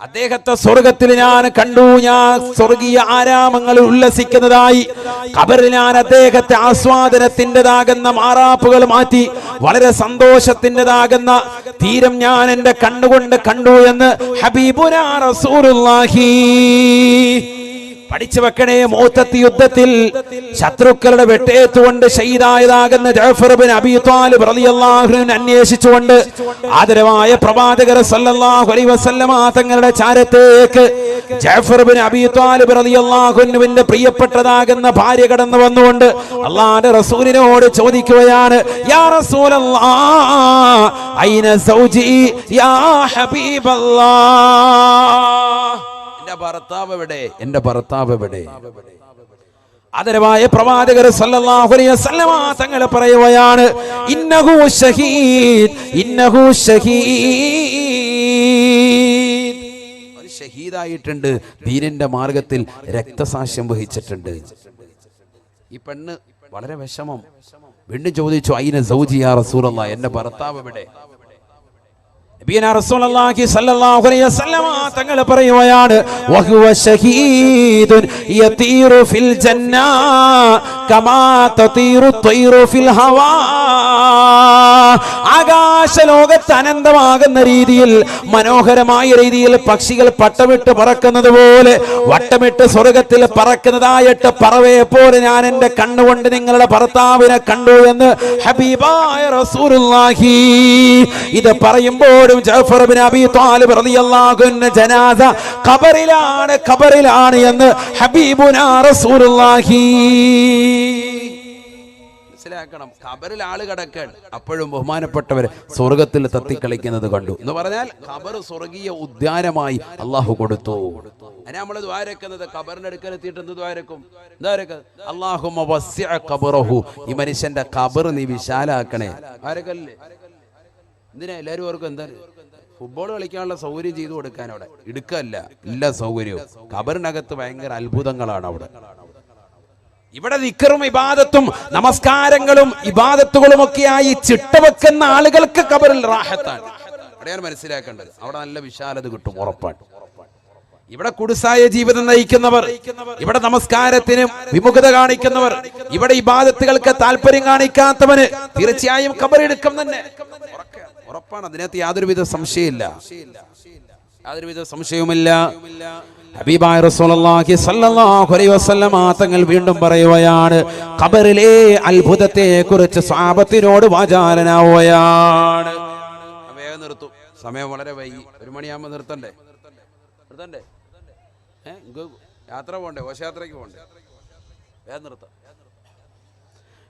Speaker 2: അദ്ദേഹത്തെ സ്വർഗത്തിൽ ഞാൻ കണ്ടു. ഞാൻ സ്വർഗീയ ആരാമങ്ങളിൽ ഉല്ലസിക്കുന്നതായി ഖബറിൽ ഞാൻ അദ്ദേഹത്തെ ആസ്വാദനത്തിൻ്റെതാകുന്ന മാറാപ്പുകൾ മാറ്റി വളരെ സന്തോഷത്തിൻ്റെതാകുന്ന തീരം ഞാൻ എന്റെ കണ്ണുകൊണ്ട് കണ്ടു എന്ന് ഹബീബുനാ റസൂലുള്ളാഹി. പഠിച്ചു വെക്കണേ, മൂത്തത്തി യുദ്ധത്തിൽ ശത്രുക്കളുടെ വെട്ടേറ്റുകൊണ്ട് ഷഹീദായതാകുന്ന ജഅഫർ ഇബ്നു അബീ ത്വാലിബ് റളിയല്ലാഹു അൻഹു അന്വേഷിച്ചുകൊണ്ട് ആദരവായ പ്രവാചകർ സല്ലല്ലാഹു അലൈഹി വസല്ലമ തങ്ങളുടെ ചാരത്തേക്ക് ജഅഫർ ഇബ്നു അബീ ത്വാലിബ് റളിയല്ലാഹു അൻഹുവിന്റെ പ്രിയപ്പെട്ടതാകുന്ന ഭാര്യ കടന്നു വന്നുകൊണ്ട് അല്ലാഹുവിന്റെ റസൂലിനോട് ചോദിക്കുകയാണ്, യാ റസൂലല്ലാഹ് ഐന സൗജി യാ ഹബീബല്ലാഹ്, എന്റെ ഭർത്താവ് എവിടെ? എന്റെ ഭർത്താവ് എവിടെ? ആദരവായ പ്രവാചകർ സല്ലല്ലാഹു അലൈഹി വസല്ലമ തങ്ങൾ പറയുകയാണ്, ഇന്നഹു ഷഹീദ്, ഇന്നഹു ഷഹീദ്, ഷഹീദായിട്ടുണ്ട്, ദീനിന്റെ മാർഗത്തിൽ രക്തസാക്ഷ്യം വഹിച്ചിട്ടുണ്ട്. ഈ പെണ്ണ് വളരെ വിഷമം. വീണ്ടും ചോദിച്ചു, ഐന സൗജി യാ റസൂലല്ലാഹ്, എന്റെ ഭർത്താവ് എവിടെ? നബിയനാ റസൂലുള്ളാഹി സ്വല്ലല്ലാഹു അലൈഹി വസല്ലമ തങ്ങൾ പറയുകയാണ്, വഹുവ ഷഹീദുൻ യതീറു ഫിൽ ജന്ന കമാ തതീറു ത്വയ്റു ഫിൽ ഹവാ. ആകാശ ലോകത്ത് അനന്തമാകുന്ന രീതിയിൽ മനോഹരമായ രീതിയിൽ പക്ഷികൾ പട്ടമിട്ട് പറക്കുന്നത് പോലെ വട്ടമിട്ട് സ്വർഗത്തിൽ പറക്കുന്നതായിട്ട് പറവയെ പോലെ ഞാൻ എന്റെ കണ്ണുകൊണ്ട് നിങ്ങളുടെ ഭർത്താവിനെ കണ്ടു എന്ന് ഹബീബായ റസൂലുള്ളാഹി. ഇത് പറയുമ്പോൾ ജഅഫർ ഇബ്നു അബീ ത്വാലിബ് റളിയല്ലാഹു അൻഹു ജനാസ ഖബറിലാണ് എന്ന് ഹബീബുനാ റസൂലുള്ളാഹി. മനസ്സിലാക്കണം, ഖബറിൽ ആള് കിടക്കാൻ അപ്പോഴും ബഹുമാനപ്പെട്ടവർ സ്വർഗത്തിൽ തത്തിക്കളിക്കുന്നത് കണ്ടു എന്ന് പറഞ്ഞാൽ ഖബർ സ്വർഗീയ ഉദ്യാനമായി അള്ളാഹു കൊടുത്തു. അതിനെ നമ്മൾ ദ്വാരക്കുന്നത് ഖബറിന്റെ അടുക്കൽ എത്തിയിട്ട് എന്ത് ദ്വാരക്കും? അല്ലാഹുമ്മ വസ്സിഅ ഖബറഹു, ഈ മനുഷ്യന്റെ ഖബർ നീ വിശാലാക്കണേ. ആരക്കല്ലേ? എന്തിനാ എല്ലാവരും ഓർക്കും എന്താണ്? ഫുട്ബോൾ കളിക്കാനുള്ള സൗകര്യം ചെയ്തു കൊടുക്കാൻ അവിടെ ഇടുക്കല്ല, എല്ലാ സൗകര്യവും. ഖബറിനകത്ത് ഭയങ്കര അത്ഭുതങ്ങളാണ് അവിടെ. ഇവിടെ ദിക്റും ഇബാദത്തും നമസ്കാരങ്ങളും ഇബാദത്തുകളും ഒക്കെയായി ചിട്ടവെക്കുന്ന ആളുകൾക്ക് ഖബറിൽ റാഹത്താണ്. അവിടെയാണ് മനസ്സിലാക്കേണ്ടത്. അവിടെ നല്ല വിശാലത കിട്ടും, ഉറപ്പാണ്. ഇവിടെ കുടുസായ ജീവിതം നയിക്കുന്നവർ, ഇവിടെ നമസ്കാരത്തിന് വിമുഖത കാണിക്കുന്നവർ, ഇവിടെ ഇബാദത്തുകൾക്ക് താല്പര്യം കാണിക്കാത്തവന് തീർച്ചയായും ഖബറെടുക്കും തന്നെ ഉറപ്പാണ്. അതിനകത്ത് യാതൊരുവിധ സംശയമില്ല, യാതൊരുവിധ സംശയവുമില്ല. ഹബീബായ റസൂലുള്ളാഹി സ്വല്ലല്ലാഹു അലൈഹി വസല്ലമ തങ്ങൾ വീണ്ടും പറയുകയാണ്, ഖബറിലെ അത്ഭുതത്തെ കുറിച്ച് സ്വഹാബത്തിനോട് വാചാലനാവുകയാണ്. വേഗം നിർത്തും, സമയം വളരെ വൈകി. 1 മണിയാകുമ്പോൾ നിർത്തണ്ടേ? യാത്ര പോണ്ടേ? ഘോഷയാത്രയ്ക്ക് പോണ്ടേ? വേഗം നിർത്താം.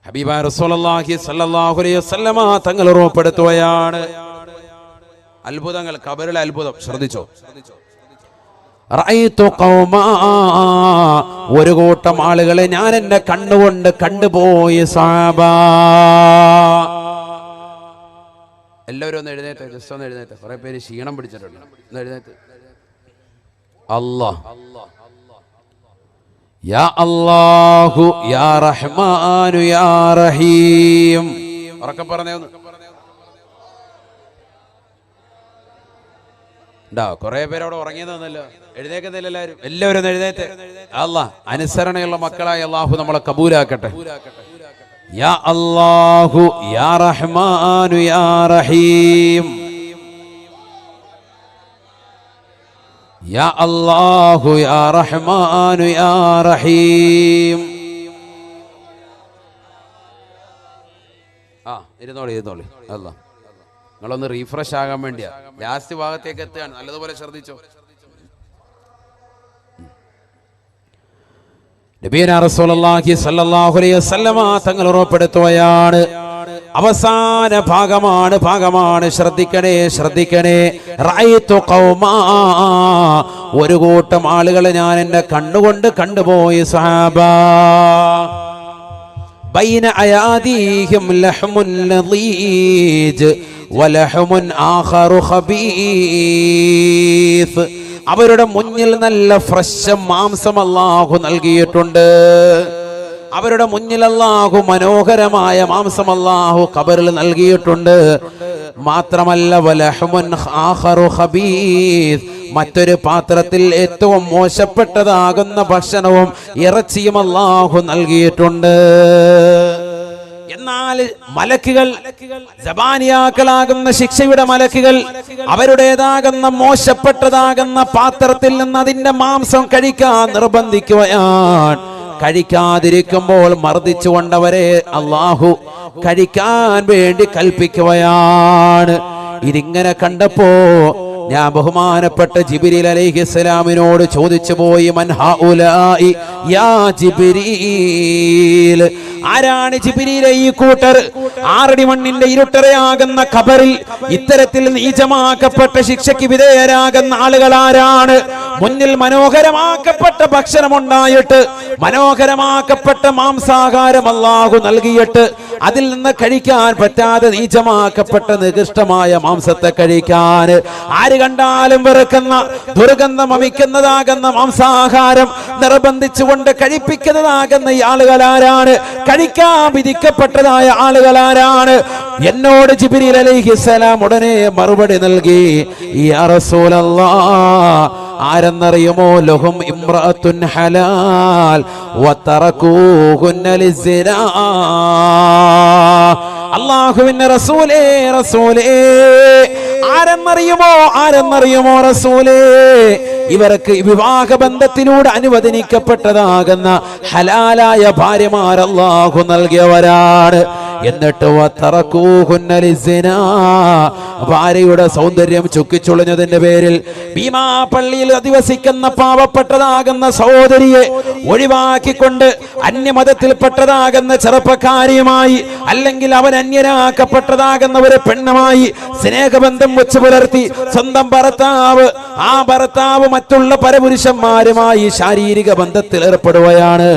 Speaker 2: ഹബീബായ റസൂലുള്ളാഹി സ്വല്ലല്ലാഹു അലൈഹി വസല്ലമ തങ്ങൾ ഉറപ്പെടുത്തുകയാണ് അത്ഭുതങ്ങൾ, ഖബറിലെ അത്ഭുതം. ശ്രദ്ധിച്ചോ, റഅയ്തു ഖൗമാ, ഒരു കൂട്ടം ആളുകളെ ഞാൻ എന്റെ കണ്ണുകൊണ്ട് കണ്ടുപോയി. സഹാബ, എല്ലാവരും ഒന്ന് എഴുന്നേറ്റ്, ജസ്റ്റ് ഒന്ന് എഴുന്നേറ്റ്. കുറെ പേര് ക്ഷീണം പിടിച്ചിട്ടുണ്ട്. ഒന്ന് എഴുന്നേറ്റ്. അല്ലാഹ്, യാ അല്ലാഹു യാ റഹ്മാനു യാ റഹീം. ഉറക്കെ പറഞ്ഞേ ഒന്ന്. കുറെ പേര് അവിടെ ഉറങ്ങിയതെന്നല്ലോ, എഴുന്നേക്കുന്നില്ല എല്ലാവരും. എല്ലാവരും ഒന്ന് എഴുന്നേറ്റ്. അല്ലാഹ്, അനുസരണയുള്ള മക്കളായി അല്ലാഹു നമ്മളെ കബൂലാക്കട്ടെ. യാ അല്ലാഹു യാ റഹ്മാനു യാ റഹീം. യാ അല്ലാഹു യാ റഹ്മാനു യാ റഹീം. ഇരുന്നോളി. അല്ലാഹ്, നിങ്ങളൊന്ന് റീഫ്രഷ് ആകാൻ വേണ്ടിയാ. ലാസ്റ്റ് ഭാഗത്തേക്ക് എത്തുകയാണ്, നല്ലതുപോലെ ശ്രദ്ധിച്ചോ. നബിയനാ റസൂലുള്ളാഹി സ്വല്ലല്ലാഹു അലൈഹി വസല്ലമ തങ്ങൾ ഉറപ്പെടുത്തുകയാണ്,
Speaker 1: അവസാന ഭാഗമാണ്. ശ്രദ്ധിക്കണേ. റഅയ്തു ഖൗമാ, ഒരു കൂട്ടം ആളുകളെ ഞാൻ എൻ്റെ കണ്ണുകൊണ്ട് കണ്ടുപോയി സഹാബ. ബൈന അയാദീഹിം ലഹ്മുൻ ലളീജ് വലഹ്മുൻ ആഖറു ഖബീസ്. അവരുടെ മുന്നിൽ നല്ല ഫ്രഷ് മാംസം അല്ലാഹു നൽകിയിട്ടുണ്ട്. അവരുടെ മുന്നിൽ അല്ലാഹു മനോഹരമായ മാംസം അല്ലാഹു ഖബറിൽ നൽകിയിട്ടുണ്ട്. മാത്രമല്ല വലഹ്മുൻ ആഖറു ഖബീസ്, മറ്റൊരു പാത്രത്തിൽ ഏറ്റവും മോശപ്പെട്ടതാകുന്ന ഭക്ഷണവും ഇറച്ചിയും അല്ലാഹു നൽകിയിട്ടുണ്ട്. എന്നാൽ മലക്കുകൾ, ജബാനിയാക്കളാകുന്ന ശിക്ഷയുടെ മലക്കുകൾ, അവരുടേതാകുന്ന മോശപ്പെട്ടതാകുന്ന പാത്രത്തിൽ നിന്ന് അതിന്റെ മാംസം കഴിക്കാൻ നിർബന്ധിക്കുകയാണ്. കഴിക്കാതിരിക്കുമ്പോൾ മർദ്ദിച്ചുകൊണ്ടവരെ അല്ലാഹു കഴിക്കാൻ വേണ്ടി കൽപ്പിക്കുകയാണ്. ഇതിങ്ങനെ കണ്ടപ്പോ ഞാൻ ബഹുമാനപ്പെട്ട ജിബ്രീൽ അലൈഹിസ്സലാമിനോട് ചോദിച്ചു പോയി, മൻ ഹൗലാഇ യാ ജിബ്രീൽ, ആരാണ് ജിബ്രീലെ ഈ കൂട്ടർ? ആറടി മണ്ണിന്റെ ഇരുട്ടറയാകുന്ന ഖബറിൽ ഇത്തരത്തിൽ നീചമാക്കപ്പെട്ട ശിക്ഷയ്ക്ക് വിധേയരാകുന്ന ആളുകൾ ആരാണ്? മുന്നിൽ മനോഹരമാക്കപ്പെട്ട ഭക്ഷണമുണ്ടായിട്ട്, മനോഹരമാക്കപ്പെട്ട മാംസാഹാരം അല്ലാഹു നൽകിയിട്ട്, അതിൽ നിന്ന് കഴിക്കാൻ പറ്റാതെ നീചമാക്കപ്പെട്ട നികൃഷ്ടമായ മാംസത്തെ കഴിക്കാൻ ആര് കണ്ടാലും വെറുക്കുന്ന ദുർഗന്ധം വമിക്കുന്നതാകുന്ന മാംസാഹാരം നിർബന്ധിച്ചുകൊണ്ട് കഴിപ്പിക്കുന്നതാകുന്ന ഈ ആളുകൾ ആരാണ്? കഴിക്കാൻ വിധിക്കപ്പെട്ടതായ ആളുകൾ ആരാണ്? എന്നോട് ജിബ്രീൽ അലൈഹിസ്സലാം ഉടനെ മറുപടി നൽകി, യാ റസൂലല്ലാഹ്, ആരെന്നറിയുമോ? ലഹും ഇംറഅത്തുൻ ഹലാൽ വതറകൂഹുന്ന ലിസ്സിനാ. അല്ലാഹുവിന്റെ റസൂലേ, ആരെന്നറിയുമോ റസൂലേ? ഇവർക്ക് വിവാഹ ബന്ധത്തിലൂടെ അനുവദനിക്കപ്പെട്ടതാകുന്ന ഹലാലായ ഭാര്യമാർ അല്ലാഹു നൽകിയവരാണ്. എന്നിട്ട് ഭാര്യയുടെ സൗന്ദര്യം ചുക്കിച്ചുളഞ്ഞതിന്റെ പേരിൽ ഭീമാ പള്ളിയിൽ അധിവസിക്കുന്ന പാവപ്പെട്ടതാകുന്ന സഹോദരിയെ ഒഴിവാക്കിക്കൊണ്ട് അന്യമതത്തിൽപ്പെട്ടതാകുന്ന ചെറുപ്പക്കാരിയുമായി, അല്ലെങ്കിൽ അവൻ അന്യനാക്കപ്പെട്ടതാകുന്ന ഒരു പെണ്ണുമായി സ്നേഹബന്ധം വെച്ച് പുലർത്തി സ്വന്തം ഭർത്താവ്, ആ ഭർത്താവ് മറ്റുള്ള പരപുരുഷന്മാരുമായി ശാരീരിക ബന്ധത്തിൽ ഏർപ്പെടുകയാണ്.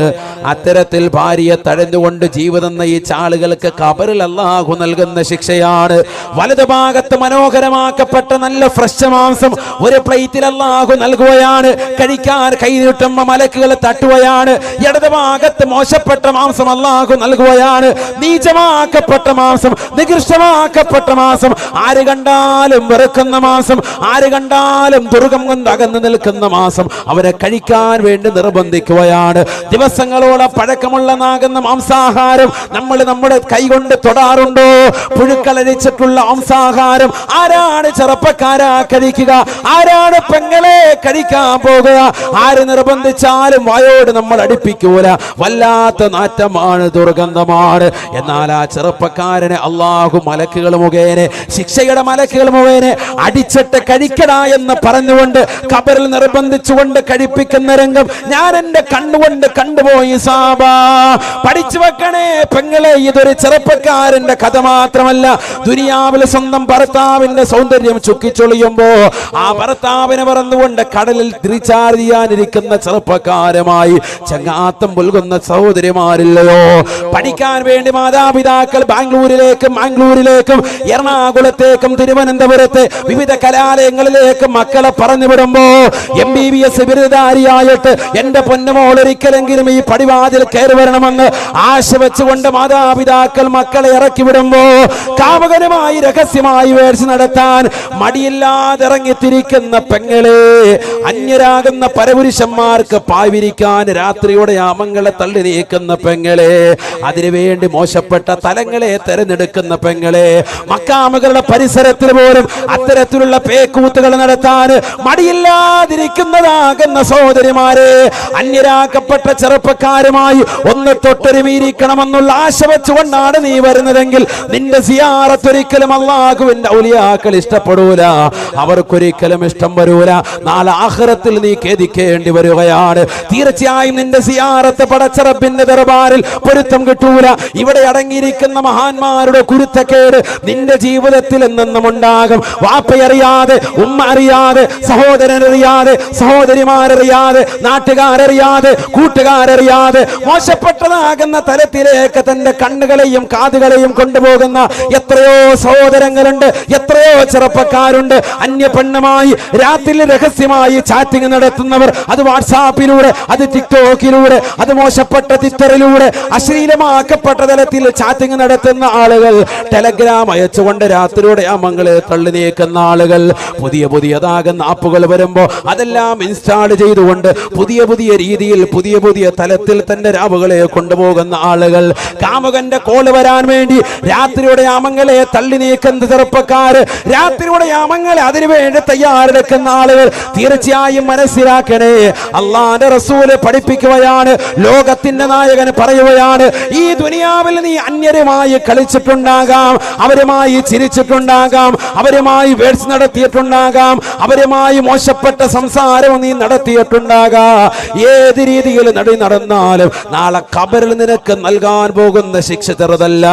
Speaker 1: അത്തരത്തിൽ ഭാര്യയെ തഴഞ്ഞുകൊണ്ട് ജീവിതം നയിച്ച ആളുകൾക്ക് ഖബറിൽ അല്ലാഹു നൽകുന്ന ശിക്ഷയാണ്. വലതുഭാഗത്ത് മനോഹരമാക്കപ്പെട്ട നല്ല ഫ്രഷ് മാംസം ഒരു പ്ലേറ്റിൽ അല്ലാഹു നൽകുകയാണ്. കഴിക്കാൻ കൈ നീട്ടുമ്പോ മലക്കുകൾ തട്ടുകയാണ്. ഇടതുഭാഗത്ത് മോശപ്പെട്ട മാംസം അല്ലാഹു നൽകുകയാണ്. നീചമാക്കപ്പെട്ട മാംസം, നികൃഷ്ടമാക്കപ്പെട്ട മാംസം, ആര് കണ്ടാലും വെറുക്കുന്ന മാംസം, ആര് കണ്ടാലും ദുർഗം കൊണ്ട് അകന്നു നിൽക്കുന്ന മാംസം അവരെ കഴിക്കാൻ വേണ്ടി നിർബന്ധിക്കുകയാണ്. ദിവസങ്ങളോളം പഴക്കമുള്ളതാകുന്ന മാംസാഹാരം നമ്മൾ നമ്മുടെ കൈകൊണ്ട് തൊടാറുണ്ടോ? പുഴുക്കളരിച്ചിട്ടുള്ള മാംസാഹാരം ആരാണ് ചെറുപ്പക്കാരാ കഴിക്കുക? ആരാണ് പെങ്ങളെ കഴിക്കാൻ പോകുക? ആര് നിർബന്ധിച്ചാലും വായോട് നമ്മൾ അടുപ്പിക്കൂല. വല്ലാത്ത നാറ്റമാണ്, ദുർഗന്ധമാണ്. എന്നാൽ ആ ചെറുപ്പക്കാരനെ അല്ലാഹു മലക്കുകൾ മുഖേന, ശിക്ഷയുടെ മലക്കുകൾ മുഖേന അടിച്ചിട്ട് കഴിക്കടാ എന്ന് പറഞ്ഞുകൊണ്ട് ഖബറിൽ നിർബന്ധിച്ചുകൊണ്ട് കഴിപ്പിക്കുന്ന രംഗം ഞാൻ എന്റെ കണ്ണുകൊണ്ട് കണ്ടുപോയി. സാബാ, പഠിച്ചു വെക്കണേ പെങ്ങളെ, ഇതൊരു ചെറുപ്പക്കാരന്റെ കഥ മാത്രമല്ല. ദുനിയാവിൽ സ്വന്തം ഭർത്താവിന്റെ സൗന്ദര്യം ചുക്കിച്ചൊളിയുമ്പോ ആ ഭർത്താവിനെ മറന്നുകൊണ്ട് കടലിൽ റീചാർജ് ചെയ്യാനിരിക്കുന്ന ചെറുപ്പക്കാരുമായി ചങ്ങാത്തം പുൽകുന്ന സഹോദരിമാരില്ലയോ? പഠിക്കാൻ വേണ്ടി മാതാപിതാക്കൾ ബാംഗ്ലൂരിലേക്കും എറണാകുളത്തേക്കും തിരുവനന്തപുരത്തെ വിവിധ കലാലയങ്ങളിലേക്ക് മക്കളെ പറഞ്ഞു വിടുമ്പോ MBBS ബിരുദധാരിയായിട്ട് എന്റെ പൊന്നുമോൾ ഒരിക്കലെങ്കിലും ഈ പടിവാതിൽ കയറി വരണമെന്ന് ആശ വെച്ചുകൊണ്ട് മാതാപിതാക്കൾ മക്കളെ ഇറക്കി വിടുമ്പോ കാമുകനുമായി രഹസ്യമായി വേഴ്ച നടത്താൻ മടിയില്ലാതെ ഇറങ്ങിത്തിരിക്കുന്ന പെങ്ങളെ, അന്യരാകുന്ന പരപുരുഷന്മാർക്ക് പായ്വിരിക്കാൻ രാത്രിയോടെ യാമങ്ങളെ തള്ളി നീക്കുന്ന പെങ്ങളെ, അതിനുവേണ്ടി മോശപ്പെട്ട തലങ്ങളെ തെരഞ്ഞെടുക്കുന്ന പെങ്ങളെ, മക്കാമുകളുടെ പരിസരത്തിൽ പോലും അത്തരത്തിലുള്ള പേക്കൂത്തുകൾ നടത്താൻ മടിയില്ലാതിരിക്കുന്നതാകുന്ന സഹോദരിമാരെ, അന്യരാക്കപ്പെട്ട ചെറുപ്പക്കാരുമായി ഒന്ന് തൊട്ടൊരുമിയിരിക്കണമെന്നുള്ള ആശ വെച്ചുകൊണ്ടാണ് കൊണ്ടാണ് നീ വരുന്നതെങ്കിൽ നിന്റെ സിയാറത്ത് ഒരിക്കലും അല്ലാഹുവിന്റെ ഔലിയാക്കൾ ഇഷ്ടപ്പെടൂല, അവർക്കൊരിക്കലും ഇഷ്ടം വരൂല. നാളെ ആഖിറത്തിൽ നീ ഖേദിക്കേണ്ടി വരികയാണ്. തീർച്ചയായും നിന്റെ സിയാറത്ത് പടച്ച റബ്ബിന്റെ ദർബാറിൽ പൊരുത്തം കിട്ടൂല. ഇവിടെ അടങ്ങിയിരിക്കുന്ന മഹാന്മാരുടെ കുരുത്തക്കേട് നിന്റെ ജീവിതത്തിൽ എന്നെന്നും ഉണ്ടാകും. വാപ്പയറിയാതെ, ഉമ്മ അറിയാതെ, സഹോദരനറിയാതെ, സഹോദരിമാരറിയാതെ, നാട്ടുകാരറിയാതെ, കൂട്ടുകാരറിയാതെ മോശപ്പെട്ടതാകുന്ന തലത്തിലേക്ക് തന്റെ കണ്ണുകളെയും കാതുകളെയും കൊണ്ടുപോകുന്ന എത്രയോ സഹോദരങ്ങളുണ്ട്, എത്രയോ ചെറുപ്പക്കാരുണ്ട്. അന്യ പെണ്ണുമായി രാത്രി രഹസ്യമായി ചാറ്റിംഗ് നടത്തുന്നവർ, അത് വാട്സാപ്പിലൂടെ, അത് ടിക്ടോക്കിലൂടെ, അത് മോശപ്പെട്ട ട്വിറ്ററിലൂടെ അശ്ലീലമാക്കപ്പെട്ട തലത്തിൽ ചാറ്റിംഗ് നടത്തുന്ന ആളുകൾ, ടെലഗ്രാം അയച്ചുകൊണ്ട് രാത്രിയുടെ അമങ്ങളെ തള്ളി നീക്കുന്ന ആളുകൾ, പുതിയതാകുന്ന ആപ്പുകൾ വരുമ്പോ അതെല്ലാം ഇൻസ്റ്റാൾ ചെയ്തുകൊണ്ട് പുതിയ രീതിയിൽ പുതിയ തലത്തിൽ തന്റെ രാവുകളെ കൊണ്ടുപോകുന്ന ആളുകൾ, കാമുകന്റെ കോള് വരാൻ വേണ്ടി രാത്രിയുടെ യാമങ്ങളെ തള്ളി നീക്കുന്ന ചെറുപ്പക്കാര്, രാത്രിയുടെ യാമങ്ങളെ അതിനുവേണ്ടി തയ്യാറെടുക്കുന്ന ആളുകൾ, തീർച്ചയായും മനസ്സിലാക്കണേ, അള്ളാന്റെ റസൂല് പഠിപ്പിക്കുകയാണ്, ലോകത്തിന്റെ നായകൻ പറയുകയാണ്, ഈ ദുനിയാവിൽ നീ അന്യരുമായി കളിച്ചിട്ടുണ്ടാകാം, അവരുമായി ചിരിച്ചിട്ടുണ്ടാകാം, അവരുമായി വേഴ്സ് നടത്തിയിട്ടുണ്ടാകാം, അവരുമായി മോശപ്പെട്ട സംസാരവും നീ നടത്തിയിട്ടുണ്ടാകാം. ഏത് രീതിയിൽ നടന്നാലും നാളെ ഖബറിൽ നിനക്ക് നൽകാൻ പോകുന്ന ശിക്ഷ ചെറുതല്ല.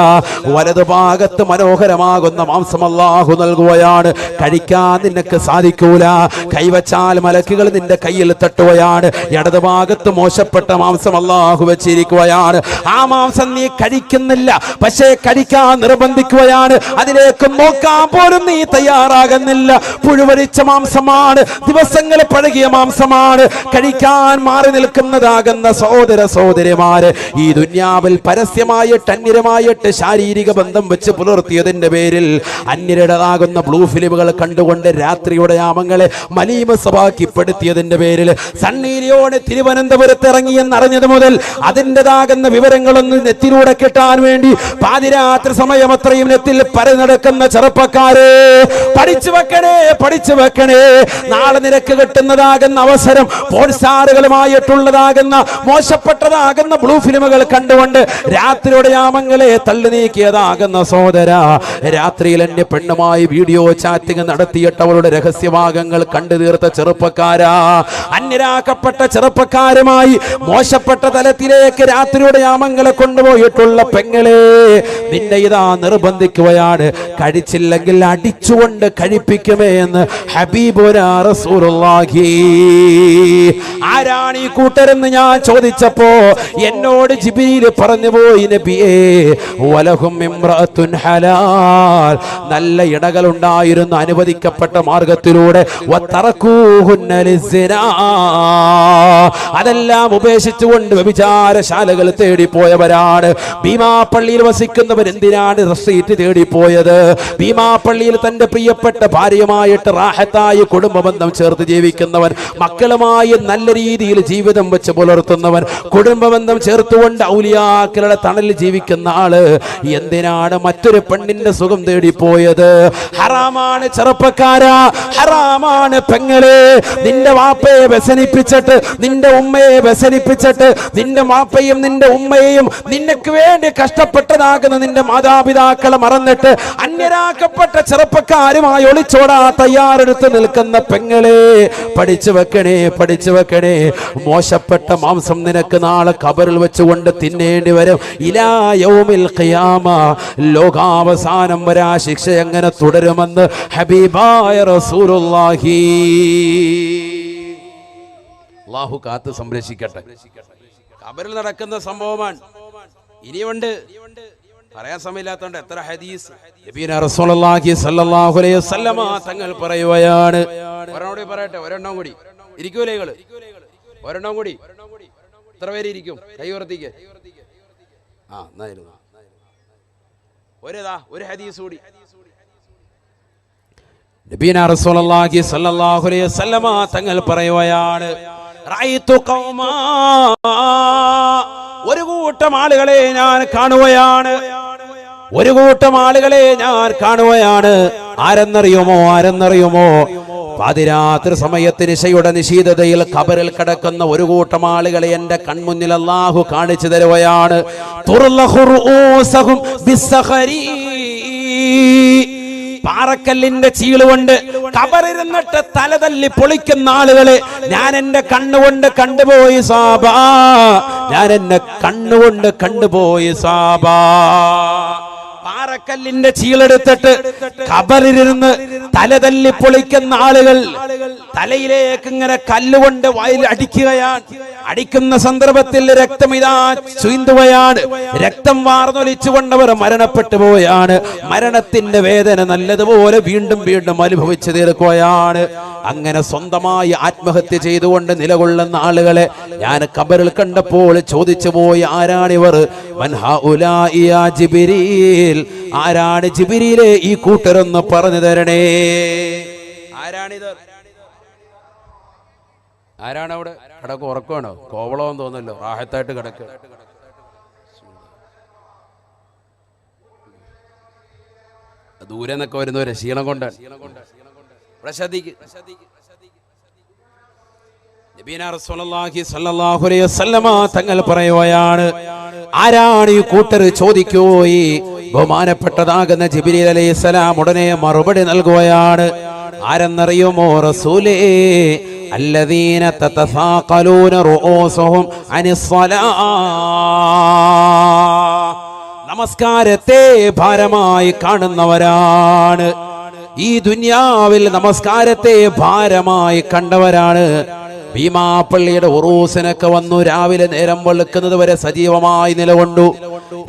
Speaker 1: വലതുഭാഗത്ത് മനോഹരമാകുന്ന മാംസം അല്ലാഹു നൽകുകയാണ്, കഴിക്കാൻ നിനക്ക് സാധിക്കൂല. കൈവച്ചാൽ മലക്കുകൾ നിന്റെ കയ്യിൽ തട്ടുകയാണ്. ഇടതുഭാഗത്ത് മോശപ്പെട്ട മാംസം അല്ലാഹു വെച്ചിരിക്കുകയാണ്. ആ മാംസം നീ കഴിക്കുന്നില്ല, പക്ഷേ കഴിക്കാൻ നിർബന്ധിക്കുകയാണ്. അതിലേക്ക് നോക്കാൻ പോലും നീ തയ്യാറാകുന്നില്ല. പുഴുവരിച്ച മാംസമാണ്, ദിവസങ്ങൾ പഴകിയ മാംസമാണ്. കഴിക്കാൻ മാറി നിൽക്കുന്നതാകുന്ന സഹോദരന്മാര്, ഈ ദുന്യാവിൽ പരസ്യമായിട്ട് അന്യരമായിട്ട് ശാരീരിക ബന്ധം വെച്ച് പുലർത്തിയതിന്റെ പേരിൽ അന്യരുടേതാകുന്ന ബ്ലൂ ഫിലിമുകൾ കണ്ടുകൊണ്ട് രാത്രിയുടെ യാമങ്ങളെ മലീമസഭാക്കിപ്പെടുത്തിയതിന്റെ പേരിൽ സണ്ണീരിയോടെ തിരുവനന്തപുരത്ത് ഇറങ്ങിയെന്നറിഞ്ഞത് മുതൽ അതിൻ്റെതാകുന്ന വിവരങ്ങളൊന്നും നെറ്റിലൂടെ കിട്ടാൻ വേണ്ടി പാതിരാത്രി സമയം അത്രയും നെറ്റിൽ പരനടക്കുന്ന ചെറുപ്പക്കാരെ, പഠിച്ചു വെക്കണേ. നാളെ നിനക്ക് കിട്ടുന്നതാകുന്ന അവസരം പോഴ്സാറുകളുമായിട്ടുള്ളതാകുന്ന മോശപ്പെട്ടതാകുന്ന ബ്ലൂ ഫിലിമുകൾ കണ്ടുകൊണ്ട് രാത്രിയുടെ യാമങ്ങളെ തള്ളി നീക്കിയതാകുന്ന സഹോദര, രാത്രിയിൽ എന്നെ പെണ്ണുമായി വീഡിയോ ചാറ്റിംഗ് നടത്തിയിട്ട് അവളുടെ രഹസ്യഭാഗങ്ങൾ കണ്ടു തീർത്ത ചെറുപ്പക്കാരാ, അന്യരാക്കപ്പെട്ട ചെറുപ്പക്കാരുമായി മോശപ്പെട്ട തലത്തിലേക്ക് രാത്രിയുടെ യാമങ്ങളെ കൊണ്ടുപോയിട്ടുള്ള പെങ്ങളെ, നിന്നെ ഇതാ നിർബന്ധിക്കുകയാണ്, കഴിച്ചില്ലെങ്കിൽ അടിച്ചുകൊണ്ട് കഴിപ്പിക്കുമേ എന്ന് ഹബീബുനാ റസൂലുള്ളാഹി. ആരാണ് ഈ കൂട്ടരെന്ന് ഞാൻ ചോദിച്ചപ്പോ എന്നോട് ജിബ്രീൽ പറഞ്ഞു പോയി, നബിയേ വലഹും ഇംറഅത്തുൻ ഹലാൽ, നല്ല ഇണകൾ ഉണ്ടായിരുന്നു അനുവദിക്കപ്പെട്ട മാർഗത്തിലൂടെ, വതറകൂഹുന്ന ലിസ്സിനാ, അതെല്ലാം ഉപേക്ഷിച്ചുകൊണ്ട് വ്യഭിചാരശാലകൾ തേടിപ്പോയവരാണ്. ഭീമാപ്പള്ളിയിൽ വസിക്കുന്നവർ എന്തിനാണ് റസീറ്റ് തേടിപ്പോയത്? ഭീമാപ്പള്ളിയിൽ തന്റെ പ്രിയപ്പെട്ട ഭാര്യയുമായിട്ട് റാഹത്തായി കുടുംബബന്ധം ചേർത്ത് ജീവിക്കുന്നവൻ, മക്കളുമായി നല്ല രീതിയിൽ ജീവിതം വെച്ച് പുലർത്തുന്നവൻ, കുടുംബബന്ധം ചേർത്തുകൊണ്ട് ഔലിയാക്കളുടെ തണലിൽ ജീവിക്കുന്ന ആള് എന്തിനാണ് മറ്റൊരു പെണ്ണിന്റെ സുഖം തേടിപ്പോയത്? ഹറാമാണ് ചെറുപ്പക്കാരാ, ഹറാമാണ് പെങ്ങളെ. നിന്റെ വാപ്പയെ വ്യസനിപ്പിച്ചിട്ട്, നിന്റെ ഉമ്മയെ വ്യസനിപ്പിച്ചിട്ട്, നിന്റെ വാപ്പയും നിന്റെ ഉമ്മയെയും നിനക്ക് വേണ്ടി കഷ്ടപ്പെട്ടതാകുന്ന നിന്റെ മാതാപിതാക്കളെ മറന്നിട്ട് അന്യരാക്കപ്പെട്ട ചെറുപ്പക്കാരുമായി ഒളിച്ചോടാ തയ്യാറെടുത്ത് നിൽക്കുന്ന പെങ്ങളെ, പഠിച്ചു വെക്കണേ. മോശപ്പെട്ട മാംസം നിനക്ക് നാളെ ഖബറിൽ വെച്ചുകൊണ്ട് തിന്നേണ്ടി വരും. ഇലാ യൗമിൽ ഖിയാമ, ലോകാവസാനം വരെ ആ ശിക്ഷ എങ്ങനെ തുടരുമെന്ന് ഹബീബായ റസൂലുള്ളാഹി. അല്ലാഹു കാത്ത് സംരക്ഷിക്കട്ടെ. ഖബറിൽ നടക്കുന്ന സംഭവമാണ്, ഇനിയുണ്ട്, പറയാൻ സമയമില്ലാത്തതുകൊണ്ട് എത്ര ഹദീസ് നബിയുനാ റസൂലുള്ളാഹി സ്വല്ലല്ലാഹു അലൈഹി വസല്ലമ തങ്ങൾ പറയുകയാണ്. ഒരെണ്ണം പറയട്ടെ, ഒരെണ്ണം കൂടി ഇരിക്കൂലേ? ഒരെണ്ണം കൂടി എത്ര പേര് ഇരിക്കും? കൈ ഉയർത്തിക്ക്. ഒരു ഹദീസ് കൂടി. നബിയുനാ റസൂലുള്ളാഹി സ്വല്ലല്ലാഹു അലൈഹി വസല്ലമ തങ്ങൾ പറയുകയാണ്, റഅയ്തു ഖൗമാ, ഒരു കൂട്ടം ആളുകളെ ഞാൻ കാണുകയാണ്, ആരെന്നറിയുമോ? പാതിരാത്രി സമയത്ത് നിശയുടെ നിശീതതയിൽ ഖബറിൽ കിടക്കുന്ന ഒരു കൂട്ടം ആളുകളെ എന്റെ കൺമുന്നിൽ അല്ലാഹു കാണിച്ചു തരുകയാണ്. പാറക്കല്ലിന്റെ ചീളുകൊണ്ട് ഖബറിരുന്നിട്ട് തലതല്ലി പൊളിക്കുന്ന ആളുകളെ ഞാൻ എന്റെ കണ്ണുകൊണ്ട് കണ്ടുപോയി സാബാ, ഞാൻ എന്നെ കണ്ണുകൊണ്ട് കണ്ടുപോയി സാബാ. പാറക്കല്ലിന്റെ ചീളെടുത്തിട്ട് ഖബറിലിരുന്ന് തലതല്ലി പൊളിക്കുന്ന ആളുകൾ തലയിലേക്ക് ഇങ്ങനെ കല്ലുകൊണ്ട് വായിൽ അടിക്കുകയാണ്. അടിക്കുന്ന സന്ദർഭത്തിൽ രക്തം ഇതാ ചീന്തുകയാണ്. രക്തം വാർന്നൊലിച്ചുകൊണ്ടവർ മരണപ്പെട്ടു പോവുകയാണ്. മരണത്തിന്റെ വേദന നല്ലതുപോലെ വീണ്ടും വീണ്ടും അനുഭവിച്ചു തീർക്കുകയാണ്. അങ്ങനെ സ്വന്തമായി ആത്മഹത്യ ചെയ്തുകൊണ്ട് നിലകൊള്ളുന്ന ആളുകളെ ഞാൻ ഖബറിൽ കണ്ടപ്പോൾ ചോദിച്ചു പോയി, ആരാണിവർ? ആരാണ് ജിബ്രീലേ ഈ കൂട്ടരെന്ന് പറഞ്ഞു തരണേ. ആരാണിത്? ആരാണ് അവിടെ കിടക്ക്? ഉറക്കമാണോ? കോവളമെന്ന് തോന്നല്ലോ, റാഹത്തായിട്ട് കിടക്കുക. ദൂരെ നിന്നൊക്കെ വരുന്നവരെ ക്ഷീണം കൊണ്ടാണ്. ഇവിടെ ശ്രദ്ധിക്ക്. നബീന റസൂലുള്ളാഹി സ്വല്ലല്ലാഹു അലൈഹി വസല്ലമ തങ്ങൾ പറയുകയാണ്, ആരാണ് ഈ കൂട്ടർ ചോദിക്കുകയി. ബഹുമാനപ്പെട്ടതാകുന്ന ജിബ്രീൽ അലൈഹിസ്സലാം ഉടനെ മറുപടി നൽകുകയാണ്. ആരെന്നറിയുമോ റസൂലേ? الذين تتثاقلون رؤوسهم عن الصلاة. നമസ്കാരത്തെ ഭാരമായി കാണുന്നവരാണ്. ഈ ദുനിയാവിൽ നമസ്കാരത്തെ ഭാരമായി കണ്ടവരാണ്. ഭീമാപ്പള്ളിയുടെ ഉറൂസിനൊക്കെ വന്നു. രാവിലെ നേരം വെളുക്കുന്നത് വരെ സജീവമായി നിലകൊണ്ടു.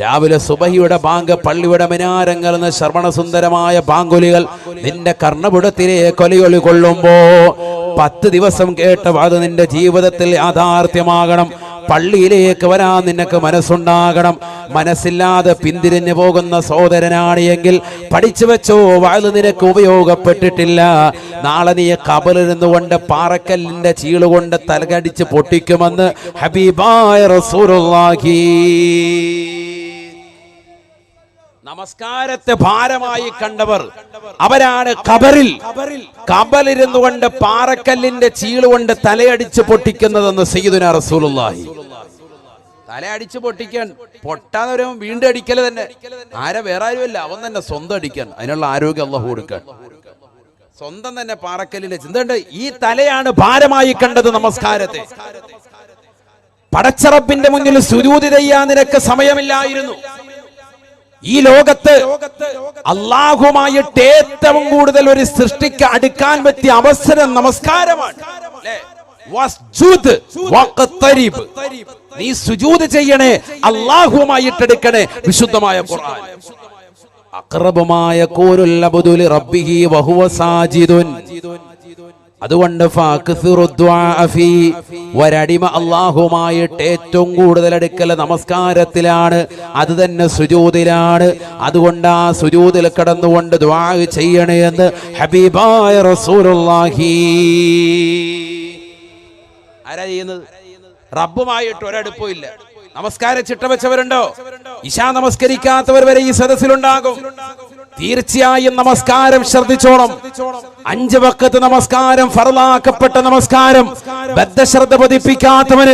Speaker 1: രാവിലെ സുബഹിയുടെ ബാങ്ക്, പള്ളിയുടെ മിനാരങ്ങൾ നിന്ന് ശ്രവണസുന്ദരമായ ബാങ്കുലികൾ നിന്റെ കർണപുടത്തിലെ കൊലയൊളി കൊള്ളുമ്പോ 10 ദിവസം കേട്ട അത് നിന്റെ ജീവിതത്തിൽ യാഥാർത്ഥ്യമാകണം. പള്ളിയിലേക്ക് വരാൻ നിനക്ക് മനസ്സുണ്ടാകണം. മനസ്സില്ലാതെ പിന്തിരിഞ്ഞു പോകുന്ന സഹോദരനാണ് എങ്കിൽ പഠിച്ചു വെച്ചോ, വാത് നിനക്ക് ഉപയോഗപ്പെട്ടിട്ടില്ല. നാളെ നീ ഖബറിൽ നിന്നുകൊണ്ട് പാറക്കല്ലിന്റെ ചീളുകൊണ്ട് തലകടിച്ച് പൊട്ടിക്കുമെന്ന് ഹബീബായ റസൂലുള്ളാഹി. നമസ്കാരത്തെ ഭാരമായി കണ്ടവർ അവരാണ് ഖബറിലിരുന്നു കൊണ്ട് പാറക്കല്ലിന്റെ ചീളുകൊണ്ട് തലയടിച്ച് പൊട്ടിക്കുന്നതെന്ന് സയ്യിദുനാ റസൂലുള്ളാഹി. തലയടിച്ച് പൊട്ടിക്കാൻ പൊട്ടാന്ന് വരുമ്പോൾ വീണ്ടും അടിക്കല് തന്നെ. ആരെ വേറെ ആരുമല്ല, അവൻ തന്നെ സ്വന്തം അടിക്കാൻ. അതിനുള്ള ആരോഗ്യം അല്ലാഹു കൊടുക്കാൻ. സ്വന്തം തന്നെ പാറക്കല്ലിന്റെ ചിന്തണ്ട്. ഈ തലയാണ് ഭാരമായി കണ്ടത് നമസ്കാരത്തെ. പടച്ചറപ്പിന്റെ മുന്നിൽ സുജൂദ് ചെയ്യാൻ നിനക്ക് സമയമില്ലായിരുന്നു. ഈ ലോകത്ത് അല്ലാഹുമായിട്ട് ഏറ്റവും കൂടുതൽ ഒരു സൃഷ്ടിക്ക് അടുക്കാൻ പറ്റിയ അവസരം നമസ്കാരമാണ്. നീ സുജൂദ് ചെയ്യണേ, അല്ലാഹുമായിട്ട് എടുക്കണേ. വിശുദ്ധമായ ഖുർആൻ അഖറബുമായ ഖൂലുൽ അബ്ദു ലിറബ്ബിഹി വഹുവ സാജിദുൻ. അതുകൊണ്ട് ഒരടിമ അല്ലാഹുമായിട്ട് ഏറ്റവും കൂടുതൽ അടുക്കൽ നമസ്കാരത്തിലാണ്, അത് തന്നെ സുജൂദിലാണ്. അതുകൊണ്ട് ആ സുജൂദിൽ കിടന്നുകൊണ്ട് ദുആ ചെയ്യണേ എന്ന് ഹബീബായ റസൂലുള്ളാഹി. ആരാ ചെയ്യുന്നത്? റബ്ബുമായിട്ട് ഒരടുപ്പവും ഇല്ല. നമസ്കാര ചിട്ട വെച്ചവരുണ്ടോ? ഇശാ നമസ്കരിക്കാത്തവർ വരെ ഈ സദസ്സിലുണ്ടാകും. തീർച്ചയായും നമസ്കാരം ശ്രദ്ധിച്ചോണം. 5 വഖത്ത് നമസ്കാരം, ഫർളാക്കപ്പെട്ട നമസ്കാരം ബദ്ധശ്രദ്ധ പതിപ്പിക്കാത്തവന്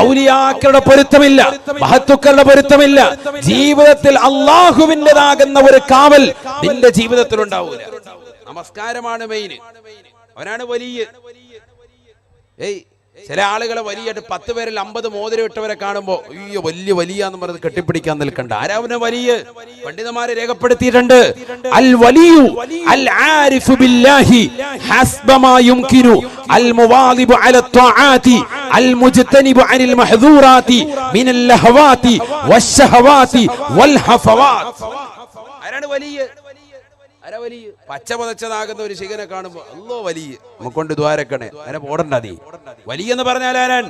Speaker 1: ഔലിയാക്കളുടെ പൊരുത്തമില്ല, മഹത്തുക്കളുടെ പൊരുത്തമില്ല. ജീവിതത്തിൽ അല്ലാഹുവിൻ്റെതാകുന്ന ഒരു കാവൽ നിന്റെ ജീവിതത്തിൽ ഉണ്ടാവൂല. നമസ്കാരമാണ് മെയിൻ. അവനാണ് വലിയ. ചില ആളുകളെ വലിയ 10 പേരിൽ 50 മോതിരം ഇട്ടവരെ കാണുമ്പോ അയ്യോ വലിയ എന്ന് പറഞ്ഞ് കെട്ടിപ്പിടിക്കാൻ നിൽക്കണ്ട. ആരാവന് വലിയ? പണ്ഡിതന്മാരെ രേഖപ്പെടുത്തിയിട്ടുണ്ട്. അൽ വലിയു അൽ ആരിഫു ബില്ലാഹി ഹസ്ബമാ യുംകിനു അൽ മുവാദിബു അല ത്വആതി അൽ മുജ്തനിബു അനിൽ മഹ്ദൂറാതി മിനൽ ലഹവാതി വശഹവാതി വൽ ഹഫവാത്. ആരാണ് വലിയ? പച്ച പതച്ചതാകുന്ന ഒരു ശിഖനെ കാണുമ്പോ അല്ലോ വലിയ നമുക്കൊണ്ട് ദ്വാരക്കണേ, അങ്ങനെ പോടണ്ട. നീ വലിയ എന്ന് പറഞ്ഞാൽ ആരാൻ?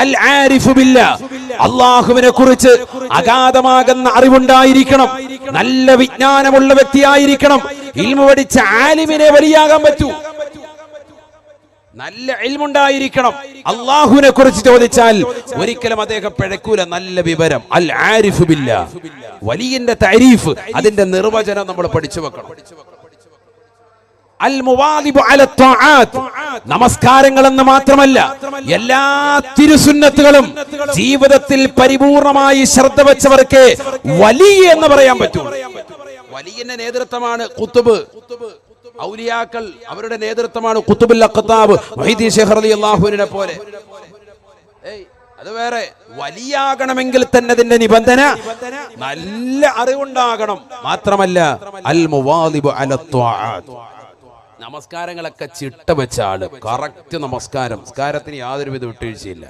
Speaker 1: അൽ ആരിഫു ബില്ലാഹ്, അല്ലാഹുവിനെ കുറിച്ച് അഗാധമാകുന്ന അറിവുണ്ടായിരിക്കണം. നല്ല വിജ്ഞാനമുള്ള വ്യക്തിയായിരിക്കണം. ഇൽമു പഠിച്ച ആലിമിനെ വലിയാകാൻ പറ്റൂ. നല്ല ഇൽമുണ്ടായിരിക്കണം. അല്ലാഹുവിനെ കുറിച്ച് ചോദിച്ചാൽ ഒരിക്കലും അദ്ദേഹം പിഴക്കൂല. നല്ല വിവരം. അൽ ആരിഫു ബില്ലാഹ്. വലിയന്റെ തരീഫ്, അതിന്റെ നിർവചനം നമ്മൾ പഠിച്ചു വെക്കണം. അൽ മുവാദിബു അല ത്വാആത്ത്, നമസ്കാരങ്ങൾ എന്ന് മാത്രമല്ല എല്ലാ തിരുസുന്നത്തുകളും ജീവിതത്തിൽ പരിപൂർണമായി ശ്രദ്ധ വെച്ചവർക്ക് വലിയ എന്ന് പറയാൻ പറ്റൂ. വലിയന്റെ നേതൃത്വമാണ് ഖുത്ബ്, ഔലിയാക്കൾ അവരുടെ നേതൃത്വമാണ് ഖുത്ബുൽ അഖ്താബ് മുഹീദ്ദീൻ ശൈഖ് റളിയല്ലാഹു അൻഹുവിനെ പോലെ. അത് വേറെ. വലിയാകണമെങ്കിൽ തന്നെ അതിന്റെ നിബന്ധന നല്ല അറിവുണ്ടാകണം. മാത്രമല്ല അൽ മുവാദിബു അല ത്വാആത്ത്, നമസ്കാരങ്ങളൊക്കെ ചിട്ട വെച്ച ആള്, കറക്റ്റ് നമസ്കാരത്തിന് യാതൊരുവിധ വിട്ടുവീഴ്ചയില്ല.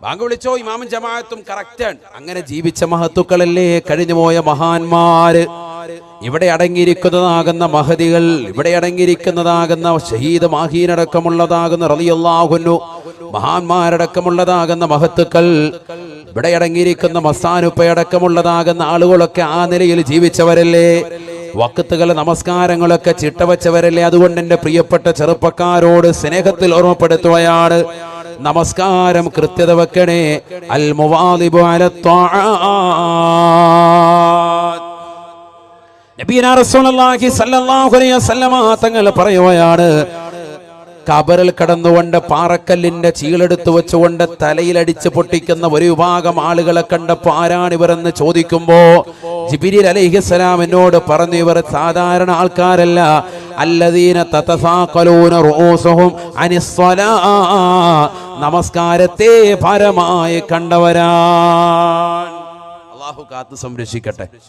Speaker 1: ബാങ്ക് വിളിച്ചോ ഇമാമും ജമാഅത്തും കറക്റ്റാണ്. അങ്ങനെ ജീവിച്ച മഹത്തുക്കളല്ലേ കഴിഞ്ഞുപോയ മഹാന്മാര്. ഇവിടെ അടങ്ങിയിരിക്കുന്നതാകുന്ന മഹദികൾ, ഇവിടെ അടങ്ങിയിരിക്കുന്നതാകുന്ന ഷഹീദ് മാഹീനടക്കമുള്ളതാകുന്ന റളിയല്ലാഹു അൻഹു മഹാന്മാരടക്കമുള്ളതാകുന്ന മഹത്തുക്കൾ, ഇവിടെ അടങ്ങിയിരിക്കുന്ന മസ്താനുപ്പയടക്കമുള്ളതാകുന്ന ആളുകളൊക്കെ ആ നിലയിൽ ജീവിച്ചവരല്ലേ. വഖത്തുകൾ നമസ്കാരങ്ങളൊക്കെ ചിട്ടവച്ചവരല്ലേ. അതുകൊണ്ട് എന്റെ പ്രിയപ്പെട്ട ചെറുപ്പക്കാരോട് സ്നേഹത്തിൽ ഓർമ്മപ്പെടുത്തുകയാണ്, നമസ്കാരം കൃത്യത വെക്കണേ. അൽ മുവാദിബു അല ത്വാആത്ത്. നബിയുനാ റസൂലുള്ളാഹി സ്വല്ലല്ലാഹു അലൈഹി വസല്ലമ തങ്ങൾ പറയുകയാണ്, കബറിൽ കടന്നുകൊണ്ട് പാറക്കല്ലിന്റെ ചീളെടുത്ത് വെച്ചുകൊണ്ട് തലയിലടിച്ച് പൊട്ടിക്കുന്ന ഒരു വിഭാഗം ആളുകളെ കണ്ടപ്പോ ആരാണിവരെന്ന് ചോദിക്കുമ്പോ ജിബ്രീൽ അലൈഹിസ്സലാം എന്നോട് പറഞ്ഞു, ഇവർ സാധാരണ ആൾക്കാരല്ല. അല്ലദീന തതസാഖലൂന റൂസുഹും അനിസ്സലാ, നമസ്കാരത്തെ ഭാരമായി കണ്ടവരാണ്. അല്ലാഹു കാത്തു സംരക്ഷിക്കട്ടെ.